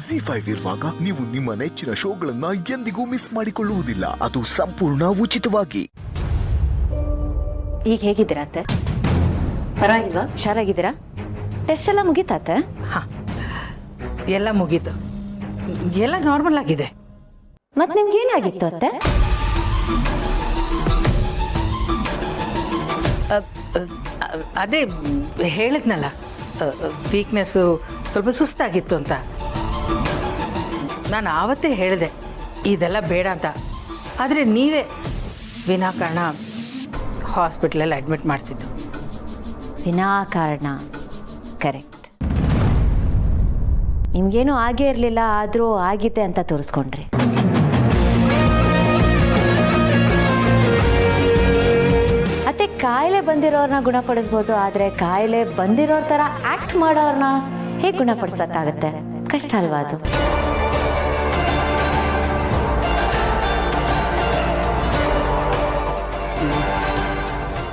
ಜಿ5 ಇರುವಾಗ ನೀವು ನಿಮ್ಮ ನೆಚ್ಚಿನ ಶೋಗಳನ್ನ ಎಂದಿಗೂ ಮಿಸ್ ಮಾಡಿಕೊಳ್ಳುವುದಿಲ್ಲ. ಅದು ಸಂಪೂರ್ಣ ಉಚಿತವಾಗಿ. ಈಗ ಹೇಗಿದ್ದೀರಾ ಅತ್ತೆ? ಪರವಾಗಿಲ್ವಾ? ಹುಷಾರಾಗಿದ್ದೀರಾ? ಟೆಸ್ಟ್ ಎಲ್ಲ ಮುಗೀತಾತೆ? ಎಲ್ಲ ಮುಗೀತು, ಎಲ್ಲ ನಾರ್ಮಲ್ ಆಗಿದೆ. ಮತ್ತೆ ನಿಮ್ಗೆ ಏನಾಗಿತ್ತು ಅತ್ತೆ? ಅದೇ ಹೇಳಿದ್ನಲ್ಲ, ವೀಕ್ನೆಸ್ಸು, ಸ್ವಲ್ಪ ಸುಸ್ತಾಗಿತ್ತು ಅಂತ. ನಾನು ಆವತ್ತೇ ಹೇಳಿದೆ ಇದೆಲ್ಲ ಬೇಡ ಅಂತ. ಆದರೆ ನೀವೇ ವಿನಾಕಾರಣ ಹಾಸ್ಪಿಟ್ಲಲ್ಲಿ ಅಡ್ಮಿಟ್ ಮಾಡಿಸಿದ್ದು. ವಿನಾಕಾರಣ, ಕರೆಕ್ಟ್. ನಿಮ್ಗೇನು ಆಗೇ ಇರಲಿಲ್ಲ, ಆದರೂ ಆಗಿದೆ ಅಂತ ತೋರಿಸ್ಕೊಂಡ್ರಿ. ಮತ್ತೆ ಕಾಯಿಲೆ ಬಂದಿರೋರ್ನ ಗುಣಪಡಿಸ್ಬೋದು, ಆದರೆ ಕಾಯಿಲೆ ಬಂದಿರೋರ್ ಥರ ಆಕ್ಟ್ ಮಾಡೋರ್ನ ಹೇಗೆ ಗುಣಪಡಿಸೋಕ್ಕಾಗತ್ತೆ? ಕಷ್ಟ ಅಲ್ವಾ ಅದು?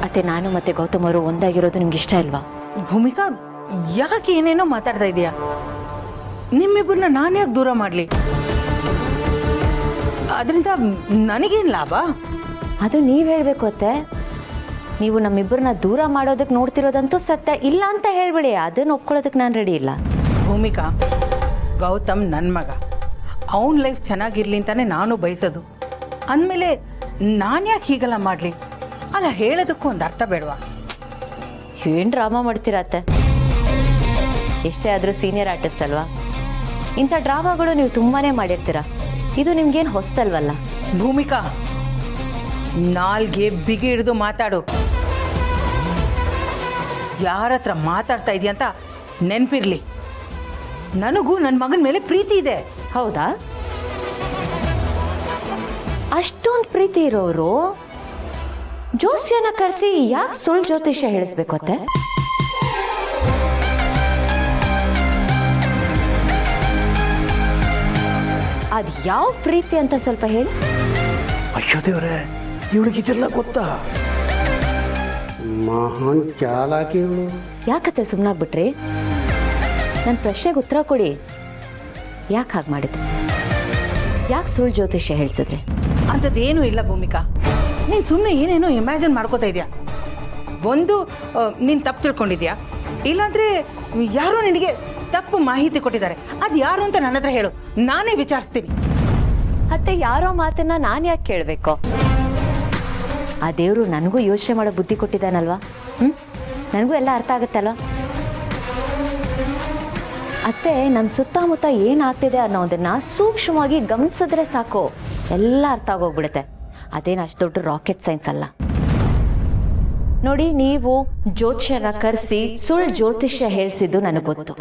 ಅತ್ತೆ, ನಾನು ಮತ್ತೆ ಗೌತಮ್ ಅವರು ಒಂದಾಗಿರೋದು ನಿಮ್ಗೆ ಇಷ್ಟ ಇಲ್ವಾ? ಭೂಮಿಕಾ, ಯಾಕೆ ಏನೇನೋ ಮಾತಾಡ್ತಾ ಇದೀಯಾ? ನಿಮ್ಮಿಬ್ಬರನ್ನ ನಾನು ಯಾಕೆ ದೂರ ಮಾಡಲಿ? ಅದರಿಂದ ನನಗೇನು ಲಾಭ? ಅದು ನೀವು ಹೇಳಬೇಕು ಅತ್ತೆ. ನೀವು ನಮ್ಮಿಬ್ಬರನ್ನ ದೂರ ಮಾಡೋದಕ್ಕೆ ನೋಡ್ತಿರೋದಂತೂ ಸತ್ಯ. ಇಲ್ಲ ಅಂತ ಹೇಳ್ಬಿಡಿ, ಅದನ್ನು ಒಪ್ಕೊಳ್ಳೋದಕ್ಕೆ ನಾನು ರೆಡಿ ಇಲ್ಲ. ಭೂಮಿಕಾ, ಗೌತಮ್ ನನ್ನ ಮಗ, ಅವನ ಲೈಫ್ ಚೆನ್ನಾಗಿರ್ಲಿ ಅಂತಾನೆ ನಾನು ಬಯಸೋದು. ಅಂದಮೇಲೆ ನಾನು ಯಾಕೆ ಹೀಗೆಲ್ಲ ಮಾಡಲಿ? ಅಲ್ಲ, ಹೇಳೋದಕ್ಕೂ ಒಂದು ಅರ್ಥ ಬೇಡವಾ? ಏನು ಡ್ರಾಮಾ ಮಾಡ್ತೀರಾ ಅತ್ತೆ? ಎಷ್ಟೇ ಆದರೂ ಸೀನಿಯರ್ ಆರ್ಟಿಸ್ಟ್ ಅಲ್ವಾ? ಇಂಥ ಡ್ರಾಮಾಗಳು ನೀವು ತುಂಬಾನೇ ಮಾಡಿರ್ತೀರ. ಇದು ನಿಮ್ಗೇನು ಹೊಸ್ತಲ್ವಲ್ಲ? ಭೂಮಿಕಾ, ನಾಲ್ಗೆ ಬಿಗಿ ಹಿಡಿದು ಮಾತಾಡು. ಯಾರ ಹತ್ರ ಮಾತಾಡ್ತಾ ಇದೀಯ ಅಂತ ನೆನಪಿರ್ಲಿ. ನನಗೂ ನನ್ನ ಮಗನ ಮೇಲೆ ಪ್ರೀತಿ ಇದೆ. ಹೌದಾ? ಅಷ್ಟೊಂದು ಪ್ರೀತಿ ಇರೋರು ಜೋಸ್ಯನ ಕರೆಸಿ ಯಾಕೆ ಸುಳ್ಳು ಜ್ಯೋತಿಷ್ಯ ಹೇಳಿಸ್ಬೇಕು ಅತ್ತೆ? ಅದ್ ಯಾವ ಪ್ರೀತಿ ಅಂತ ಸ್ವಲ್ಪ ಹೇಳಿ. ಅಯ್ಯೋ ದೇವ್ರೆ, ಇವಳಿಗಿದೆಲ್ಲ ಗೊತ್ತಾ? ಮಹಾನ್ ಚಾಲಾಕಿ ಇವಳು. ಯಾಕತ್ತೆ ಸುಮ್ಮನಾಗ್ಬಿಟ್ರಿ? ನನ್ನ ಪ್ರಶ್ನೆಗೆ ಉತ್ತರ ಕೊಡಿ. ಯಾಕೆ ಹಾಗೆ ಮಾಡಿದ್ರಿ? ಯಾಕೆ ಸುಳ್ಳು ಜ್ಯೋತಿಷ್ಯ ಹೇಳಿಸಿದ್ರಿ? ಅಂಥದ್ದೇನೂ ಇಲ್ಲ ಭೂಮಿಕಾ. ನೀನು ಸುಮ್ಮನೆ ಏನೇನೋ ಇಮ್ಯಾಜಿನ್ ಮಾಡ್ಕೋತಾ ಇದೆಯಾ. ಒಂದು, ನೀನು ತಪ್ಪು ತಿಳ್ಕೊಂಡಿದ್ಯಾ, ಇಲ್ಲಾಂದ್ರೆ ಯಾರೋ ನಿನಗೆ ತಪ್ಪು ಮಾಹಿತಿ ಕೊಟ್ಟಿದ್ದಾರೆ. ಅದು ಯಾರು ಅಂತ ನನ್ನ ಹತ್ರ ಹೇಳು, ನಾನೇ ವಿಚಾರಿಸ್ತೀನಿ. ಅತ್ತೆ, ಯಾರೋ ಮಾತನ್ನ ನಾನು ಯಾಕೆ ಕೇಳಬೇಕು? ಆ ದೇವರು ನನಗೂ ಯೋಚನೆ ಮಾಡೋ ಬುದ್ಧಿ ಕೊಟ್ಟಿದ್ದಾನಲ್ವಾ? ನನಗೂ ಎಲ್ಲ ಅರ್ಥ ಆಗುತ್ತಲ್ವಾ? ಅತ್ತೆ, ನಮ್ಮ ಸುತ್ತಮುತ್ತ ಏನಾಗ್ತಿದೆ ಅನ್ನೋದನ್ನ ಸೂಕ್ಷ್ಮವಾಗಿ ಗಮನಿಸಿದ್ರೆ ಸಾಕು, ಎಲ್ಲ ಅರ್ಥ ಆಗೋಗ್ಬಿಡುತ್ತೆ. ಅದೇನು ಅಷ್ಟು ದೊಡ್ಡ ರಾಕೆಟ್ ಸೈನ್ಸ್ ಅಲ್ಲ. ನೋಡಿ, ನೀವು ಜ್ಯೋತಿಷ್ಯನ ಕರೆಸಿ ಸುಳ್ಳು ಜ್ಯೋತಿಷ್ಯ ಹೇಳಿಸಿದ್ದು ನನಗೆ ಗೊತ್ತು.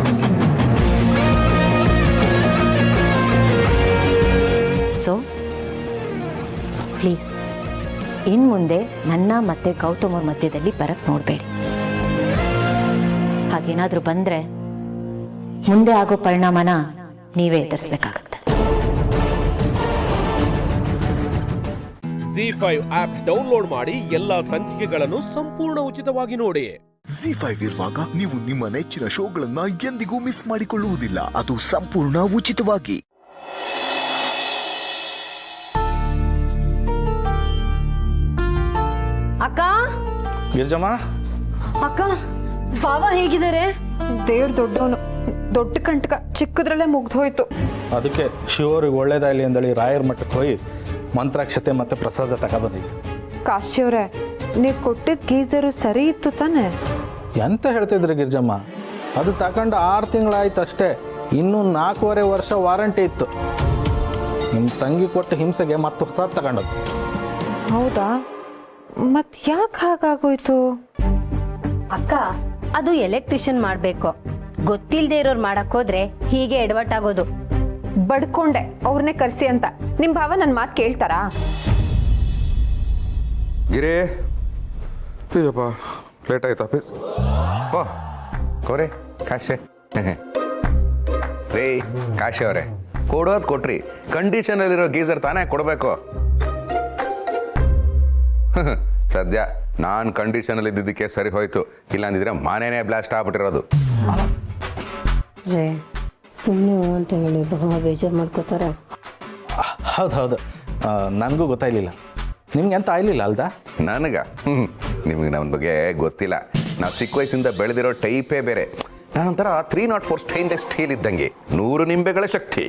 ಸೊ ಪ್ಲೀಸ್, ಇನ್ನು ಮುಂದೆ ನನ್ನ ಮತ್ತೆ ಗೌತಮ್ ಅವ್ರ ಮಧ್ಯದಲ್ಲಿ ಬರಕ್ ನೋಡಬೇಡಿ. ಹಾಗೇನಾದ್ರೂ ಬಂದ್ರೆ ಮುಂದೆ ಆಗೋ ಪರಿಣಾಮನ ನೀವೇ ಎದುರಿಸಬೇಕಾಗತ್ತೆ. ಜಿ5 ಆಪ್ ಡೌನ್ಲೋಡ್ ಮಾಡಿ ಎಲ್ಲಾ ಸಂಚಿಕೆಗಳನ್ನು ಸಂಪೂರ್ಣ ಉಚಿತವಾಗಿ ನೋಡಿ. ಜಿ5 ಇರುವಾಗ ನೀವು ನಿಮ್ಮ ನೆಚ್ಚಿನ ಶೋಗಳನ್ನ ಎಂದಿಗೂ ಮಿಸ್ ಮಾಡಿಕೊಳ್ಳುವುದಿಲ್ಲ. ಅದು ಸಂಪೂರ್ಣ ಉಚಿತವಾಗಿ. ಅಕ್ಕ, ಗಿರ್ಜಮ್ಮ, ಅಕ್ಕ, ಬಾವ ಹೇಗಿದ್ದಾರೆ? ದೇವ್ರ ದೊಡ್ಡವನು, ದೊಡ್ಡ ಕಂಟಕ ಚಿಕ್ಕದ್ರಲ್ಲೇ ಮುಗ್ದೋಯ್ತು. ಅದಕ್ಕೆ ಶಿವರಿಗೆ ಒಳ್ಳೇದಾಗಲಿ ಅಂದೇಳಿ ರಾಯರ ಮಠಕ್ಕೆ ಹೋಗಿ ಮಂತ್ರಾಕ್ಷತೆ ಮತ್ತೆ ಪ್ರಸಾದ ತಗೊಬಂದಿತ್ತು. ಕಾಶಿಯವ್ರೆ, ನೀವು ಕೊಟ್ಟಿದ್ದ ಗೀಸರು ಸರಿ ಇತ್ತು ತಾನೆ? ಎಂತ ಹೇಳ್ತಿದ್ರಿ ಗಿರ್ಜಮ್ಮ? ಅದು ತಗೊಂಡು 6 ತಿಂಗಳಾಯ್ತು ಅಷ್ಟೇ. ಇನ್ನೂ 4.5 ವರ್ಷ ವಾರಂಟಿ ಇತ್ತು. ನಿಮ್ಮ ತಂಗಿ ಕೊಟ್ಟು ಹಿಂಸೆಗೆ ಮತ್ತೆ ಹೊಸ ತಗೊಂಡದ್ದು. ಹೌದಾ? ಮತ್ ಯಾಕೆ ಹಾಗಾಗೋಯ್ತು? ಅಕ್ಕ, ಅದು ಎಲೆಕ್ಟ್ರಿಷಿಯನ್ ಮಾಡ್ಬೇಕು. ಗೊತ್ತಿಲ್ದೇ ಇರೋರು ಮಾಡಕ್ ಹೋದ್ರೆ ಹೀಗೆ ಎಡವಟ್ಟಾಗೋದು. ಬಡ್ಕೊಂಡೆ ಅವ್ರನ್ನೇ ಕರ್ಸಿ ಅಂತ. ನಿಮ್ ಭಾವ ನನ್ನ ಮಾತು ಕೇಳ್ತಾರಾ? ಗಿರಿ, ಅಯ್ಯಪ್ಪ ಲೇಟ್ ಆಯ್ತು ಆಫೀಸ್. ಓ ಕೋರೆ ಕಾಶೆ ರೀ, ಕಾಶೆ ಅವರೇ ಕೊಡೋದು ಕೊಟ್ರಿ. ಕಂಡೀಷನಲ್ಲಿರೋ ಗೀಸರ್ ತಾನೇ ಕೊಡಬೇಕು. ಸದ್ಯ ನಾನು ಕಂಡೀಷನಲ್ಲಿ ಇದ್ದಿದ್ದಕ್ಕೆ ಸರಿ ಹೋಯ್ತು. ಇಲ್ಲ ಅಂದಿದ್ರೆ ಮನೇನೇ ಬ್ಲಾಸ್ಟ್ ಆಗ್ಬಿಟ್ಟಿರೋದು. ಸುಮ್ಮನೆ ಅಂತ ಹೇಳಿ ಭಾವ ಬೇಜಾರು ಮಾಡ್ಕೋತಾರೆ. ಹೌದು ಹೌದು, ನನಗೂ ಗೊತ್ತಾಯ್ಲಿಲ್ಲ. ನಿಮ್ಗೆ ಅಂತ ಆಗ್ಲಿಲ್ಲ ಅಲ್ದಾ? ನನಗ ನಿಮಗೆ ನನ್ನ ಬಗ್ಗೆ ಗೊತ್ತಿಲ್ಲ. ನಾವು ಚಿಕ್ಕ ವಯಸ್ಸಿಂದ ಬೆಳೆದಿರೋ ಟೈಪೇ ಬೇರೆ. ನಾನೊಂಥರ 304 ಸ್ಟೈನ್ಲೆಸ್ ಸ್ಟೀಲ್ ಇದ್ದಂಗೆ, 100 ನಿಂಬೆಗಳ ಶಕ್ತಿ.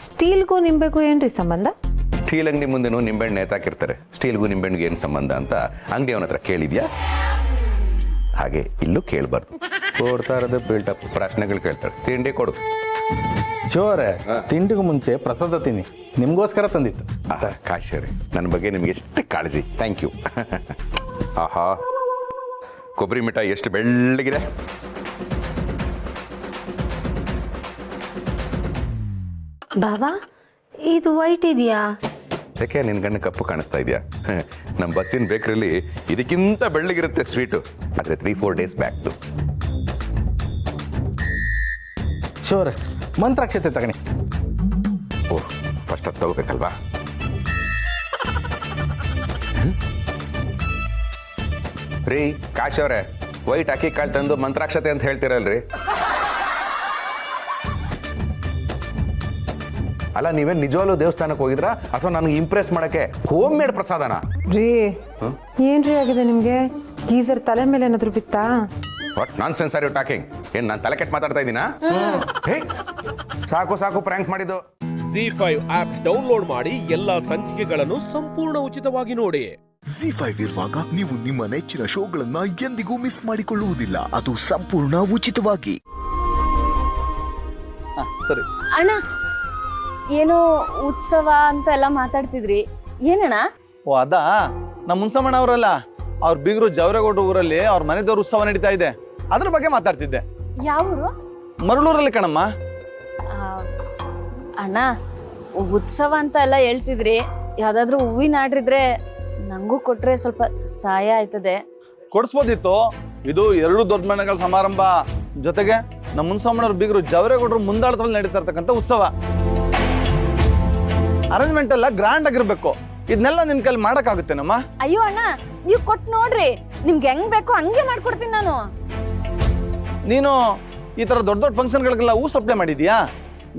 ಸ್ಟೀಲ್ಗೂ ನಿಂಬೆಗೂ ಏನ್ರಿ ಸಂಬಂಧ? ಸ್ಟೀಲ್ ಅಂಗಡಿ ಮುಂದೆನೂ ನಿಂಬೆಹಣ್ಣು ನೇತಾಕಿರ್ತಾರೆ. ಸ್ಟೀಲ್ಗೂ ನಿಂಬೆಹಣ್ಣಿಗೆ ಏನು ಸಂಬಂಧ ಅಂತ ಅಂಗಡಿ ಅವನ ಹತ್ರ ಕೇಳಿದ್ಯಾ? ಹಾಗೆ ಇಲ್ಲೂ ಕೇಳಬಾರ್ದು. ಕೊಡ್ತಾ ಇರೋದು ಬಿಲ್ಟಪ್ ಪ್ರಶ್ನೆಗಳು ಕೇಳ್ತಾರೆ. ತಿಂಡಿ ಕೊಡು. ಜೋರೆ, ತಿಂಡಿಗೂ ಮುಂಚೆ ಪ್ರಸಾದ ತಿನ್ನಿ, ನಿಮಗೋಸ್ಕರ ತಂದಿತ್ತು. ಕಾಶರಿ, ನನ್ನ ಬಗ್ಗೆ ನಿಮ್ಗೆ ಎಷ್ಟು ಕಾಳಜಿ. Thank you. ಆಹಾ, ಕೊಬ್ಬರಿ ಮಿಠಾಯಿ ಎಷ್ಟು ಬೆಳ್ಳಗಿದೆ. ಬಾಬಾ ಇದು ವೈಟ್ ಇದೆಯಾ? ಯಾಕೆ ನಿನ್ನ ಗಣ್ಣ ಕಪ್ಪು ಕಾಣಿಸ್ತಾ ಇದೆಯಾ? ನಮ್ಮ ಬಸ್ಸಿನ ಬೇಕ್ರಿಲಿ ಇದಕ್ಕಿಂತ ಬೆಳ್ಳಗಿರುತ್ತೆ ಸ್ವೀಟು, ಆದರೆ 3-4 ಡೇಸ್ ಬ್ಯಾಕ್ದು. ಶೋರೆ, ಮಂತ್ರಾಕ್ಷತೆ ತಗಣಿ. ಓಹ್, ಫಸ್ಟ್ ಅದು ತಗೋಬೇಕಲ್ವಾ? ರೀ ಕಾಶ್ ಅವ್ರೆ, ವೈಟ್ ಅಕ್ಕಿ ಕಾಳು ತಂದು ಮಂತ್ರಾಕ್ಷತೆ ಅಂತ ಹೇಳ್ತೀರಲ್ರಿ? ಅಲ್ಲ, ನೀವೇನು ನಿಜವಾಗ್ಲೂ ದೇವಸ್ಥಾನಕ್ಕೆ ಹೋಗಿದ್ರಾ ಅಥವಾ ನನಗೆ ಇಂಪ್ರೆಸ್ ಮಾಡಕ್ಕೆ ಹೋಮ್ ಮೇಡ್ ಪ್ರಸಾದನ? ರೀ ಏನ್ರಿ ಆಗಿದೆ ನಿಮ್ಗೆ? ಗೀಸರ್ ತಲೆ ಮೇಲೆ ಏನಾದ್ರು ಬಿತ್ತಾ? What nonsense are you talking? ಏನ್ ನಾನು ತಲೆ ಕೆಟ್ಟು ಮಾತಾಡ್ತಾ ಇದ್ದೀನಾ? ಹೇ, ಸಾಕು ಸಾಕು ಪ್ರ್ಯಾಂಕ್ ಮಾಡಿದ್ದು. ZEE5 ಆಪ್ ಡೌನ್ಲೋಡ್ ಮಾಡಿ ಎಲ್ಲಾ ಸಂಚಿಕೆಗಳನ್ನು ಸಂಪೂರ್ಣ ಉಚಿತವಾಗಿ ನೋಡಿ. ZEE5 ಇರುವಾಗ ನೀವು ನಿಮ್ಮ ನೆಚ್ಚಿನ ಶೋಗಳನ್ನ ಎಂದಿಗೂ ಮಿಸ್ ಮಾಡಿಕೊಳ್ಳುವುದಿಲ್ಲ. ಅದು ಸಂಪೂರ್ಣ ಉಚಿತವಾಗಿ. ಸರಿ ಅಣ್ಣ, ಏನೋ ಉತ್ಸವ ಅಂತ ಎಲ್ಲ ಮಾತಾಡ್ತಿದ್ರಿ, ಏನಣ್ಣ? ಓ ಅದಾ, ನಮ್ಮ ಮುನ್ಸಮ್ಮಣ್ಣ ಅವರಲ್ಲ, ಅವ್ರ ಬೀಗರು ಜವರೇಗೌಡ ಊರಲ್ಲಿ ಅವ್ರ ಮನೆದವ್ರ ಉತ್ಸವ ನಡೀತಾ ಇದೆ, ಅದ್ರ ಬಗ್ಗೆ ಮಾತಾಡ್ತಿದ್ದೆ. ಯಾವೂರು? ಮರಳೂರಲ್ಲಿ ಕಣಮ್ಮ. ಅಣ್ಣ, ಉತ್ಸವ ಅಂತ ಎಲ್ಲ ಹೇಳ್ತಿದ್ರಿ, ಯಾವ್ದಾದ್ರು ಹೂವಿನ ಆಡ್ರಿದ್ರೆ ನಂಗೂ ಕೊಟ್ರೆ ಸ್ವಲ್ಪ ಸಹಾಯ ಆಯ್ತದೆ. ಕೊಡಿಸ್ಬೋದಿತ್ತು. ಇದು 2 ದೊಡ್ಡ ಮನೆಗಳ ಸಮಾರಂಭ, ಜೊತೆಗೆ ನಮ್ಮ ಮುನ್ಸಮ್ಮಣ್ಣವ್ರ ಬೀಗರು ಜವರೇಗೌಡರು ಮುಂದಾಳದಲ್ಲಿ ನಡೀತಾ ಇರ್ತಕ್ಕಂಥ ಉತ್ಸವ. ಅರೇಂಜ್ಮೆಂಟ್ ಎಲ್ಲ ಗ್ರ್ಯಾಂಡ್ ಆಗಿರ್ಬೇಕು. ಇದನ್ನೆಲ್ಲ ನಿನ್ ಕೈಲಿ ಮಾಡಕ್ಕಾಗುತ್ತೇನಮ್ಮ? ಅಯ್ಯೋ ಅಣ್ಣ, ನೀವು ಕೊಟ್ಟು ನೋಡ್ರಿ, ನಿಮ್ಗೆ ಹೆಂಗ್ ಬೇಕೋ ಹಂಗೆ ಮಾಡ್ಕೊಡ್ತೀನಿ ನಾನು. ನೀನು ಈ ತರ ದೊಡ್ಡ ದೊಡ್ಡ ಫಂಕ್ಷನ್ಗಳಿಗೆಲ್ಲ ಹೂ ಸಪ್ಲೈ ಮಾಡಿದ್ಯಾ?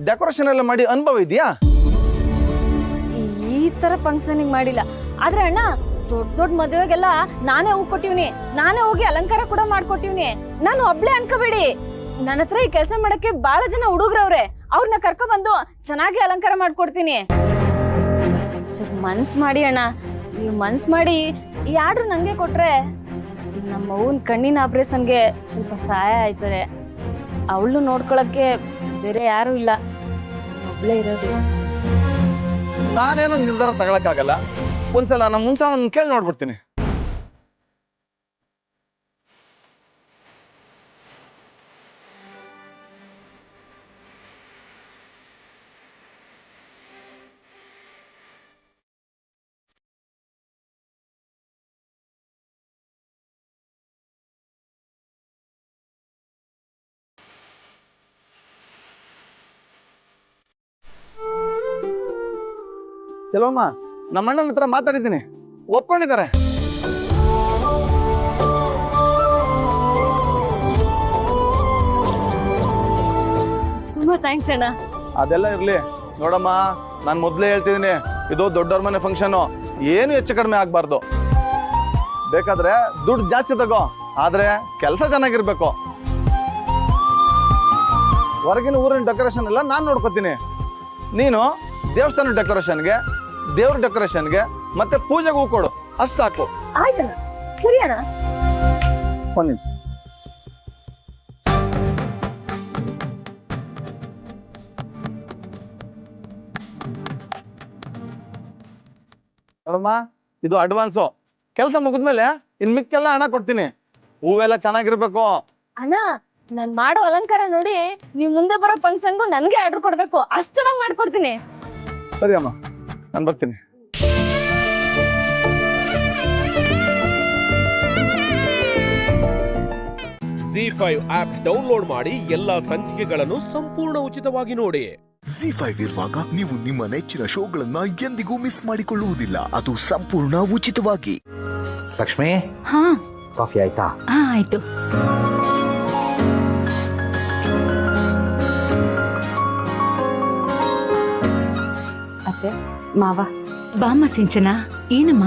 ಡೆಕೋರೇಷನ್ ಎಲ್ಲ ಮಾಡಿ ಅನುಭವ ಇದೆಯಾ? ಈ ತರ ಫಂಕ್ಷನ್ ಮಾಡಿಲ್ಲ, ಆದ್ರೆ ಅಣ್ಣ ದೊಡ್ಡ ದೊಡ್ಡ ಮದುವೆಗೆಲ್ಲ ನಾನೇ ಹೂ ಕೊಟ್ಟಿವ್ನಿ, ನಾನೇ ಹೋಗಿ ಅಲಂಕಾರ ಕೂಡ ಮಾಡ್ಕೊಟ್ಟಿವ್ನಿ. ನಾನು ಒಬ್ಳೆ ಅನ್ಕೋಬೇಡಿ, ನನ್ನ ಹತ್ರ ಈ ಕೆಲಸ ಮಾಡಕ್ಕೆ ಬಹಳ ಜನ ಹುಡುಗ್ರವ್ರೆ, ಅವ್ರನ್ನ ಕರ್ಕೊ ಬಂದು ಚೆನ್ನಾಗಿ ಅಲಂಕಾರ ಮಾಡ್ಕೊಡ್ತೀನಿ. ಸ್ವಲ್ಪ ಮನ್ಸ್ ಮಾಡಿ ಅಣ್ಣ, ನೀವು ಮನ್ಸ್ ಮಾಡಿ ಈ ಆರ್ಡ್ರು ನಂಗೆ ಕೊಟ್ರೆ ನಮ್ಮ ಅವ್ವನ ಕಣ್ಣಿನ ಆಪರೇಷನ್ಗೆ ಸ್ವಲ್ಪ ಸಹಾಯ ಆಯ್ತದೆ. ಅವಳು ನೋಡ್ಕೊಳಕ್ಕೆ ಬೇರೆ ಯಾರು ಇಲ್ಲ, ಒಬ್ಳೇ ಇರೋದು. ನಾನೇನೋ ನಿರ್ಧಾರ ತಗೊಳಕ್ಕಾಗಲ್ಲ. ಒಂದ್ಸಲ ನಮ್ಮ ಮುನ್ಸಮ್ಮನ ಕೇಳಿ ನೋಡ್ಬಿಡ್ತೀನಿ. ಕೆಲವಮ್ಮ, ನಮ್ಮ ಅಣ್ಣನ ಹತ್ರ ಮಾತಾಡಿದ್ದೀನಿ, ಒಪ್ಕೊಂಡಿದ್ದಾರೆ. ತುಂಬಾ ಥ್ಯಾಂಕ್ಸ್ ಅಣ್ಣ. ಅದೆಲ್ಲ ಇರ್ಲಿ ನೋಡಮ್ಮ, ನಾನು ಮೊದ್ಲೇ ಹೇಳ್ತಿದ್ದೀನಿ, ಇದು ದೊಡ್ಡವ್ರ ಮನೆ ಫಂಕ್ಷನ್, ಏನು ಹೆಚ್ಚು ಕಡಿಮೆ ಆಗ್ಬಾರ್ದು. ಬೇಕಾದ್ರೆ ದುಡ್ಡು ಜಾಸ್ತಿ ತಗೋ, ಆದ್ರೆ ಕೆಲಸ ಚೆನ್ನಾಗಿರ್ಬೇಕು. ಹೊರಗಿನ ಊರಿನ ಡೆಕೋರೇಷನ್ ಎಲ್ಲ ನಾನು ನೋಡ್ಕೋತೀನಿ. ನೀನು ದೇವಸ್ಥಾನ ಡೆಕೋರೇಷನ್ಗೆ, ದೇವ್ರ ಡೆಕೋರೇಷನ್ಗೆ ಮತ್ತೆ ಪೂಜೆಗೆ ಹೂ ಕೊಡು, ಅಷ್ಟು ಸಾಕು. ಆಯ್ತಣ್ಣ, ಸರಿ ಅಣ್ಣ. ಬನ್ನಿ. ನೋಡಮ್ಮ, ಇದು ಅಡ್ವಾನ್ಸು. ಕೆಲಸ ಮುಗಿದ್ಮೇಲೆ ಇನ್ ಮಿಕ್ಕೆಲ್ಲ ಹಣ ಕೊಡ್ತೀನಿ. ಹೂವೆಲ್ಲ ಚೆನ್ನಾಗಿರ್ಬೇಕು. ಅಣ್ಣ, ನಾನ್ ಮಾಡೋ ಅಲಂಕಾರ ನೋಡಿ ನೀವ್ ಮುಂದೆ ಬರೋ ಫಂಕ್ಷನ್ಗೂ ನನ್ಗೆ ಆರ್ಡರ್ ಕೊಡ್ಬೇಕು, ಅಷ್ಟು ಚೆನ್ನಾಗಿ ಮಾಡ್ಕೊಡ್ತೀನಿ. ಸರಿ ಅಮ್ಮ, ನಾನು ಬರ್ತೀನಿ. ZEE5 ಆಪ್ ಡೌನ್ಲೋಡ್ ಮಾಡಿ ಎಲ್ಲಾ ಸಂಚಿಕೆಗಳನ್ನು ಸಂಪೂರ್ಣ ಉಚಿತವಾಗಿ ನೋಡಿ. ZEE5 ಇರುವಾಗ ನೀವು ನಿಮ್ಮ ನೆಚ್ಚಿನ ಶೋಗಳನ್ನ ಎಂದಿಗೂ ಮಿಸ್ ಮಾಡಿಕೊಳ್ಳುವುದಿಲ್ಲ. ಅದು ಸಂಪೂರ್ಣ ಉಚಿತವಾಗಿ. ಲಕ್ಷ್ಮಿ, ಹಾ ಕಾಫಿ ಆಯ್ತಾ? ಹಾ ಆಯ್ತು. ಮಾವ ಬಾಮ್ಮ ಸಿಂಚನ. ಏನಮ್ಮ?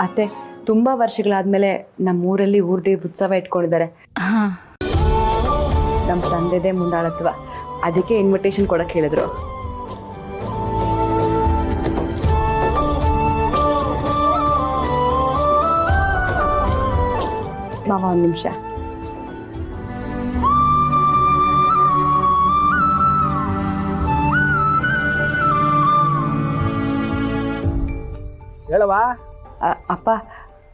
ಅತ್ತೆ ತುಂಬಾ ವರ್ಷಗಳಾದ್ಮೇಲೆ ನಮ್ಮೂರಲ್ಲಿ ಊರ್ದೇ ಉತ್ಸವ ಇಟ್ಕೊಂಡಿದ್ದಾರೆ. ಹಾ, ನಮ್ಮ ತಂದೆದೇ ಮುಂದಾಳತ್ವ, ಅದಕ್ಕೆ ಇನ್ವಿಟೇಷನ್ ಕೊಡಕ್ ಹೇಳಿದ್ರು. ಮಾವ ಒಂದ್ ನಿಮಿಷ. ಹೇಳವಾ? ಅಪ್ಪ,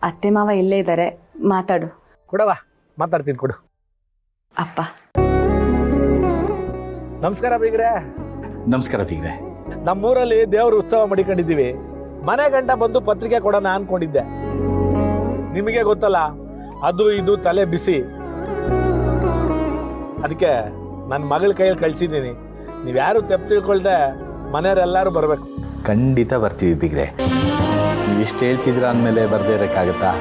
ಅತ್ತೆ ಮಾವ ಇಲ್ಲೇ ಇದ್ದಾರೆ, ಮಾತಾಡು. ಕೊಡವಾ, ಮಾತಾಡ್ತೀನಿ ಕೊಡು. ಅಪ್ಪ ನಮಸ್ಕಾರ ಬೀಗ್ರೆ. ನಮಸ್ಕಾರ ಬೀಗ್ರೆ. ನಮ್ಮೂರಲ್ಲಿ ದೇವ್ರ ಉತ್ಸವ ಮಾಡಿಕೊಂಡಿದ್ದೀವಿ. ಮನೆ ಗಂಟ ಬಂದು ಪತ್ರಿಕೆ ಕೊಡೋಣ ಅನ್ಕೊಂಡಿದ್ದೆ. ನಿಮಗೆ ಗೊತ್ತಲ್ಲ, ಅದು ಇದು ತಲೆ ಬಿಸಿ. ಅದಕ್ಕೆ ನನ್ನ ಮಗಳ ಕೈಯಲ್ಲಿ ಕಳ್ಸಿದ್ದೀನಿ. ನೀವ್ಯಾರು ತೆಪ್ಪು ತಿಳ್ಕೊಳ್ದೆ ಮನೆಯವರೆಲ್ಲರೂ ಬರಬೇಕು. ಖಂಡಿತ ಬರ್ತೀವಿ ಬೀಗ್ರೆ. ನೀವು ಇಷ್ಟು ಹೇಳ್ತಿದ್ರ ಅಂದಮೇಲೆ ಬರ್ದೇ ಇರೋಕ್ಕಾಗತ್ತಾ?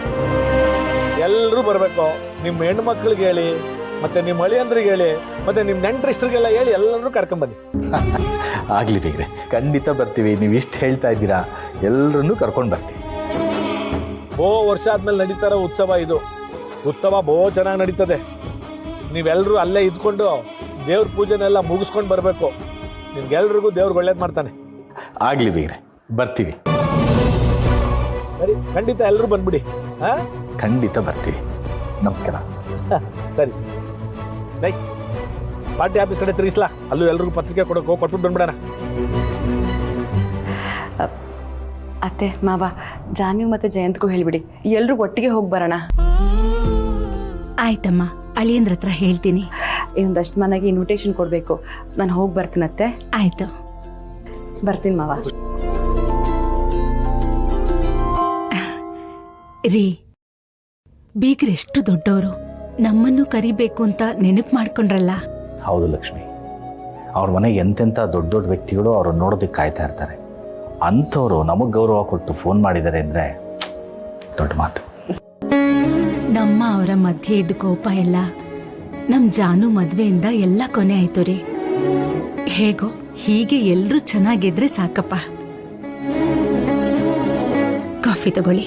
ಎಲ್ಲರೂ ಬರಬೇಕು. ನಿಮ್ಮ ಹೆಣ್ಮಕ್ಳಿಗೆ ಹೇಳಿ, ಮತ್ತೆ ನಿಮ್ಮ ಅಳಿಯಂದ್ರಿಗೆ ಹೇಳಿ, ಮತ್ತೆ ನಿಮ್ಮ ನೆಂಟರಿಷ್ಟರಿಗೆಲ್ಲ ಹೇಳಿ ಎಲ್ಲರೂ ಕರ್ಕೊಂಬನ್ನಿ. ಆಗ್ಲಿ ಬೀಗ್ರೆ, ಖಂಡಿತ ಬರ್ತೀವಿ. ನೀವು ಇಷ್ಟು ಹೇಳ್ತಾ ಇದ್ದೀರಾ, ಎಲ್ಲರನ್ನೂ ಕರ್ಕೊಂಡು ಬರ್ತೀವಿ. ವರ್ಷ ಆದ್ಮೇಲೆ ನಡೀತಾರ ಉತ್ಸವ ಇದು. ಉತ್ಸವ ಚೆನ್ನಾಗಿ ನಡೀತದೆ. ನೀವೆಲ್ಲರೂ ಅಲ್ಲೇ ಇದ್ಕೊಂಡು ದೇವ್ರ ಪೂಜೆನೆಲ್ಲ ಮುಗಿಸ್ಕೊಂಡು ಬರಬೇಕು. ನಿಮ್ಗೆಲ್ರಿಗೂ ದೇವ್ರಿಗೆ ಒಳ್ಳೇದು ಮಾಡ್ತಾನೆ. ಆಗ್ಲಿ ಬೀಗ್ರೆ, ಬರ್ತೀವಿ. ಸರಿ, ಖಂಡಿತ ಎಲ್ಲರೂ ಬಂದ್ಬಿಡಿ. ಹಾ, ಖಂಡಿತ ಬರ್ತೀವಿ. ನಮಸ್ಕಾರ. ಸರಿ, ಪಾರ್ಟಿ ಆಫೀಸ್ ಕಡೆ ತಿರುಗಿಸ್ಲಾ, ಅಲ್ಲೂ ಎಲ್ರಿಗೂ ಪತ್ರಿಕೆ ಕೊಟ್ಬಿಟ್ಟು ಬಂದ್ಬಿಡೋಣ. ಅತ್ತೆ ಮಾವ, ಜಾನ್ವಿ ಮತ್ತೆ ಜಯಂತ್ಗೂ ಹೇಳ್ಬಿಡಿ, ಎಲ್ರಿಗೂ ಒಟ್ಟಿಗೆ ಹೋಗಿ ಬರೋಣ. ಆಯ್ತಮ್ಮ, ಅಳಿಯಂದ್ರ ಹತ್ರ ಹೇಳ್ತೀನಿ. ಇನ್ನೊಂದಷ್ಟು ಮನೆಗೆ ಇನ್ವಿಟೇಷನ್ ಕೊಡಬೇಕು. ನಾನು ಹೋಗಿ ಬರ್ತೀನತ್ತೆ. ಆಯ್ತು, ಬರ್ತೀನಿ ಮಾವ. ರೀ, ಬೀಗ್ರೆಷ್ಟು ದೊಡ್ಡವರು, ನಮ್ಮನ್ನು ಕರಿಬೇಕು ಅಂತ ನೆನಪು ಮಾಡ್ಕೊಂಡ್ರಲ್ಲ. ಹೌದು ಲಕ್ಷ್ಮಿ, ಅವ್ರ ಮನೆಗೆ ಎಂತೆಂಥ ದೊಡ್ಡ ದೊಡ್ಡ ವ್ಯಕ್ತಿಗಳು ಅವ್ರನ್ನ ನೋಡೋದಕ್ಕೆ ಕಾಯ್ತಾ ಇರ್ತಾರೆ. ಅಂಥವ್ರು ನಮಗೆ ಗೌರವ ಕೊಟ್ಟು ಫೋನ್ ಮಾಡಿದ್ದಾರೆ ಅಂದರೆ ದೊಡ್ಡ ಮಾತು. ನಮ್ಮ ಅವರ ಮಧ್ಯೆ ಇದ್ದ ಕೋಪ ಎಲ್ಲ ನಮ್ಮ ಜಾನು ಮದ್ವೆಯಿಂದ ಎಲ್ಲ ಕೊನೆ ಆಯ್ತು ರೀ. ಹೇಗೋ ಹೀಗೆ ಎಲ್ಲರೂ ಚೆನ್ನಾಗಿದ್ರೆ ಸಾಕಪ್ಪ. ಕಾಫಿ ತಗೊಳ್ಳಿ.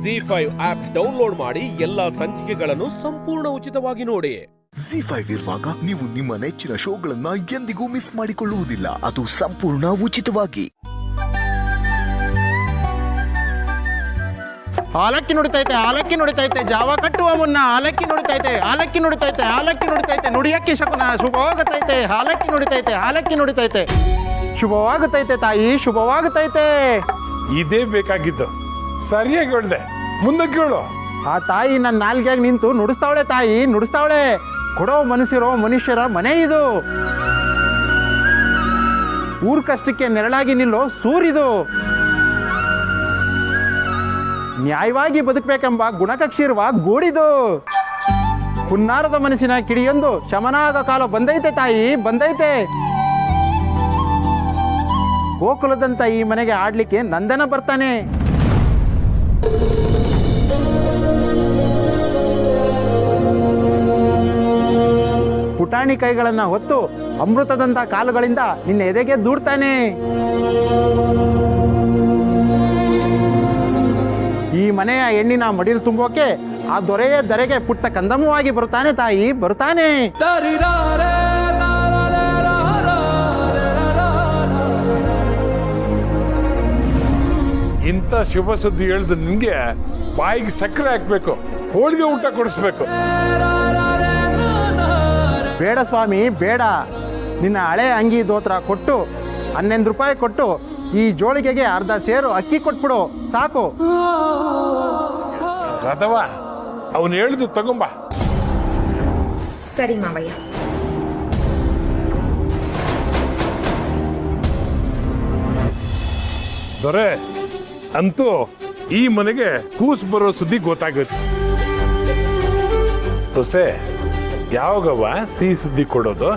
ZEE5 ಆಪ್ ಡೌನ್ಲೋಡ್ ಮಾಡಿ ಎಲ್ಲಾ ಸಂಚಿಕೆಗಳನ್ನು ಸಂಪೂರ್ಣ ಉಚಿತವಾಗಿ ನೋಡಿ. ZEE5 ಇರುವಾಗ ನೀವು ನಿಮ್ಮ ನೆಚ್ಚಿನ ಶೋಗಳನ್ನ ಎಂದಿಗೂ ಮಿಸ್ ಮಾಡಿಕೊಳ್ಳುವುದಿಲ್ಲ, ಅದು ಸಂಪೂರ್ಣ ಉಚಿತವಾಗಿ. ಆಲಕ್ಕಿ ನುಡಿತೈತೆ, ಆಲಕ್ಕಿ ನುಡಿತೈತೆ, ಜಾವ ಕಟ್ಟುವ ಮುನ್ನ ಆಲಕ್ಕಿ ನುಡಿತೈತೆ, ಆಲಕ್ಕಿ ನುಡಿತೈತೆ, ಆಲಕ್ಕಿ ನುಡಿತೈತೆ, ನುಡಿಯಕ್ಕಿ ಶಕುನ ಶುಭವಾಗುತ್ತೈತೆ, ಆಲಕ್ಕಿ ನುಡಿತೈತೆ, ಆಲಕ್ಕಿ ನುಡಿತೈತೆ. ಶುಭವಾಗುತ್ತೈತೆ ತಾಯಿ, ಶುಭವಾಗುತ್ತೈತೆ. ಇದೇ ಬೇಕಾಗಿದ್ದು. ಸರಿಯಾಗಿ ಹೇಳ್ದೆ, ಮುಂದಕ್ಕೆ ಹೇಳು. ಆ ತಾಯಿ ನನ್ನ ನಾಲ್ಗೆಯಾಗಿ ನಿಂತು ನುಡಿಸ್ತಾವಳೆ ತಾಯಿ, ನುಡಿಸ್ತಾವಳೆ. ಕೊಡೋ ಮನಸ್ಸಿರೋ ಮನುಷ್ಯರ ಮನೆ ಇದು. ಊರ್ ಕಷ್ಟಕ್ಕೆ ನೆರಳಾಗಿ ನಿಲ್ಲೋ ಸೂರಿದು. ನ್ಯಾಯವಾಗಿ ಬದುಕಬೇಕೆಂಬ ಗುಣಕಕ್ಷಿರುವ ಗೂಡಿದು. ಹುನ್ನಾರದ ಮನಸ್ಸಿನ ಕಿಡಿಯೊಂದು ಶಮನಾಗ ಕಾಲ ಬಂದೈತೆ ತಾಯಿ, ಬಂದೈತೆ. ಗೋಕುಲದಂತ ಈ ಮನೆಗೆ ಆಡ್ಲಿಕ್ಕೆ ನಂದನ ಬರ್ತಾನೆ. ಪುಟಾಣಿ ಕೈಗಳನ್ನ ಹೊತ್ತು ಅಮೃತದಂತ ಕಾಲುಗಳಿಂದ ನಿನ್ನ ಎದೆಗೆ ದೂಡ್ತಾನೆ. ಈ ಮನೆಯ ಹೆಣ್ಣಿನ ಮಡಿಲು ತುಂಬೋಕೆ ಆ ದೊರೆಯ ಧರೆಗೆ ಪುಟ್ಟ ಕಂದಮವಾಗಿ ಬರುತ್ತಾನೆ ತಾಯಿ, ಬರುತ್ತಾನೆ. ಇಂಥ ಶುಭ ಸುದ್ದಿ ಹೇಳಿದ ನಿಮ್ಗೆ ಬಾಯಿಗೆ ಸಕ್ಕರೆ ಹಾಕ್ಬೇಕು, ಹೋಳಿಗೆ ಊಟ ಕೊಡಿಸ್ಬೇಕು. ಬೇಡ ಸ್ವಾಮಿ, ಬೇಡ. ನಿನ್ನ ಹಳೆ ಅಂಗಿ ದೋತ್ರ ಕೊಟ್ಟು 11 ರೂಪಾಯಿ ಕೊಟ್ಟು ಈ ಜೋಳಿಗೆಗೆ ಅರ್ಧ ಸೇರು ಅಕ್ಕಿ ಕೊಟ್ಬಿಡು ಸಾಕು. ರಥವ ಅವನು ಹೇಳಿದ್ದು ತಗೊಂಬ. ಸರಿ ಮಾವಯ್ಯ. ದೊರೆ, ಅಂತೂ ಈ ಮನೆಗೆ ಕೂಸ್ ಬರೋ ಸುದ್ದಿ ಗೊತ್ತಾಗುತ್ತೆ. ಸೊಸೆ, ಯಾವಾಗವ ಸಿಹಿ ಸುದ್ದಿ ಕೊಡೋದು?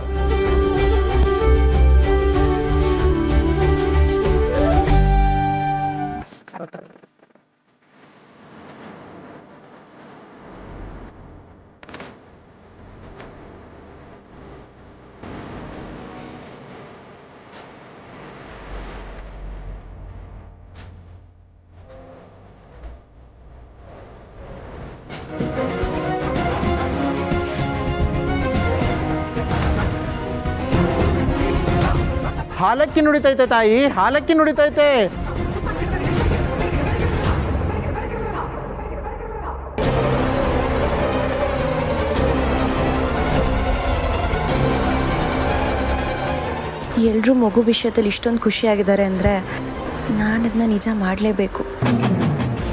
ಹಾಲಕ್ಕಿ ನುಡಿತೈತೆ ತಾಯಿ, ಹಾಲಕ್ಕಿ ನುಡಿತೈತೆ. ಎಲ್ಲರೂ ಮಗು ವಿಷಯದಲ್ಲಿ ಇಷ್ಟೊಂದು ಖುಷಿಯಾಗಿದ್ದಾರೆ ಅಂದರೆ ನಾನು ಇದನ್ನ ನಿಜ ಮಾಡಲೇಬೇಕು.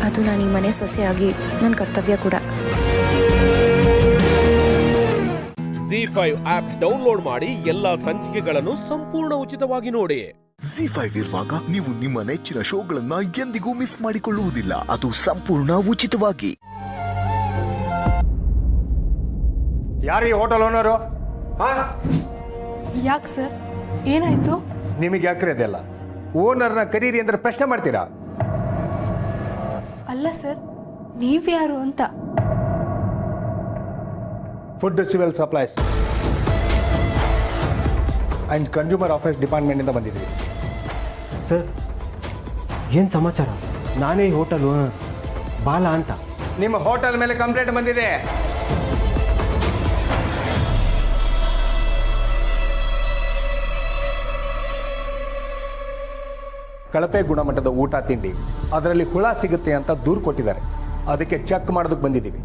ಅದು ನಾನು ಈ ಮನೆ ಸೊಸೆಯಾಗಿ ನನ್ನ ಕರ್ತವ್ಯ ಕೂಡ. ZEE5 ಆಪ್ ಡೌನ್ಲೋಡ್ ಮಾಡಿ ಎಲ್ಲಾ ಸಂಚಿಕೆಗಳನ್ನು ಸಂಪೂರ್ಣ ಉಚಿತವಾಗಿ ನೋಡಿ. ZEE5 ಇರುವಾಗ ನೀವು ನಿಮ್ಮ ನೆಚ್ಚಿನ ಶೋಗಳನ್ನ ಎಂದಿಗೂ ಮಿಸ್ ಮಾಡಿಕೊಳ್ಳುವುದಿಲ್ಲ. ಅದು ಸಂಪೂರ್ಣ ಉಚಿತವಾಗಿ. ಯಾರು ಈ ಹೋಟೆಲ್ ಓನರು? ಯಾಕೆ ಸರ್, ಏನಾಯ್ತು? ನಿಮಗೆ ಯಾಕ್ರಿ ಅದೆಲ್ಲ? ಓನರ್ನ ಕರೀರಿ ಅಂದ್ರೆ ಪ್ರಶ್ನೆ ಮಾಡ್ತೀರಾ? ಅಲ್ಲ ಸರ್, ನೀವ್ಯಾರು ಅಂತ. Food civil supplies and consumer affairs ಡಿಪಾರ್ಟ್ಮೆಂಟಿಂದ ಬಂದಿದ್ದೀವಿ. ಸರ್, ಏನು ಸಮಾಚಾರ? ನಾನೇ ಈ ಹೋಟೆಲ್ ಬಾಲ ಅಂತ. ನಿಮ್ಮ ಹೋಟೆಲ್ ಮೇಲೆ ಕಂಪ್ಲೇಂಟ್ ಬಂದಿದೆ. ಕಳಪೆ ಗುಣಮಟ್ಟದ ಊಟ ತಿಂಡಿ, ಅದರಲ್ಲಿ ಹುಳ ಸಿಗುತ್ತೆ ಅಂತ ದೂರು ಕೊಟ್ಟಿದ್ದಾರೆ. ಅದಕ್ಕೆ ಚೆಕ್ ಮಾಡೋದಕ್ಕೆ ಬಂದಿದ್ದೀವಿ.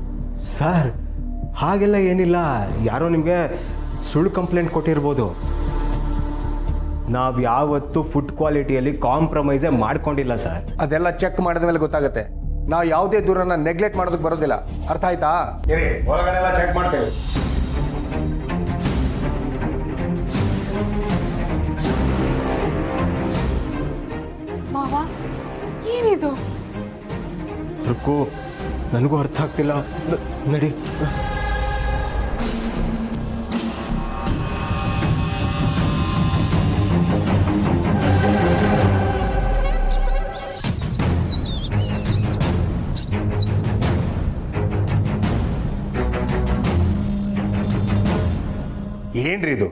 ಸರ್, ಹಾಗೆಲ್ಲ ಏನಿಲ್ಲ. ಯಾರೋ ನಿಮಗೆ ಸುಳ್ಳು ಕಂಪ್ಲೇಂಟ್ ಕೊಟ್ಟಿರ್ಬೋದು. ನಾವು ಯಾವತ್ತೂ ಫುಡ್ ಕ್ವಾಲಿಟಿಯಲ್ಲಿ ಕಾಂಪ್ರಮೈಸೇ ಮಾಡ್ಕೊಂಡಿಲ್ಲ ಸರ್. ಅದೆಲ್ಲ ಚೆಕ್ ಮಾಡಿದ ಮೇಲೆ ಗೊತ್ತಾಗುತ್ತೆ. ನಾವು ಯಾವುದೇ ದೂರನ್ನ ನೆಗ್ಲೆಕ್ಟ್ ಮಾಡೋದಕ್ಕೆ ಬರೋದಿಲ್ಲ. ಅರ್ಥ ಆಯ್ತಾ? ಒಳಗಡೆ ಎಲ್ಲ ಚೆಕ್ ಮಾಡ್ತೇವೆ. ಮಾವ, ಏನಿದು? ರುಕ್ಕು, ನನಗೂ ಅರ್ಥ ಆಗ್ತಿಲ್ಲ. ನಡಿ. ಏನ್ರಿ ಇದು?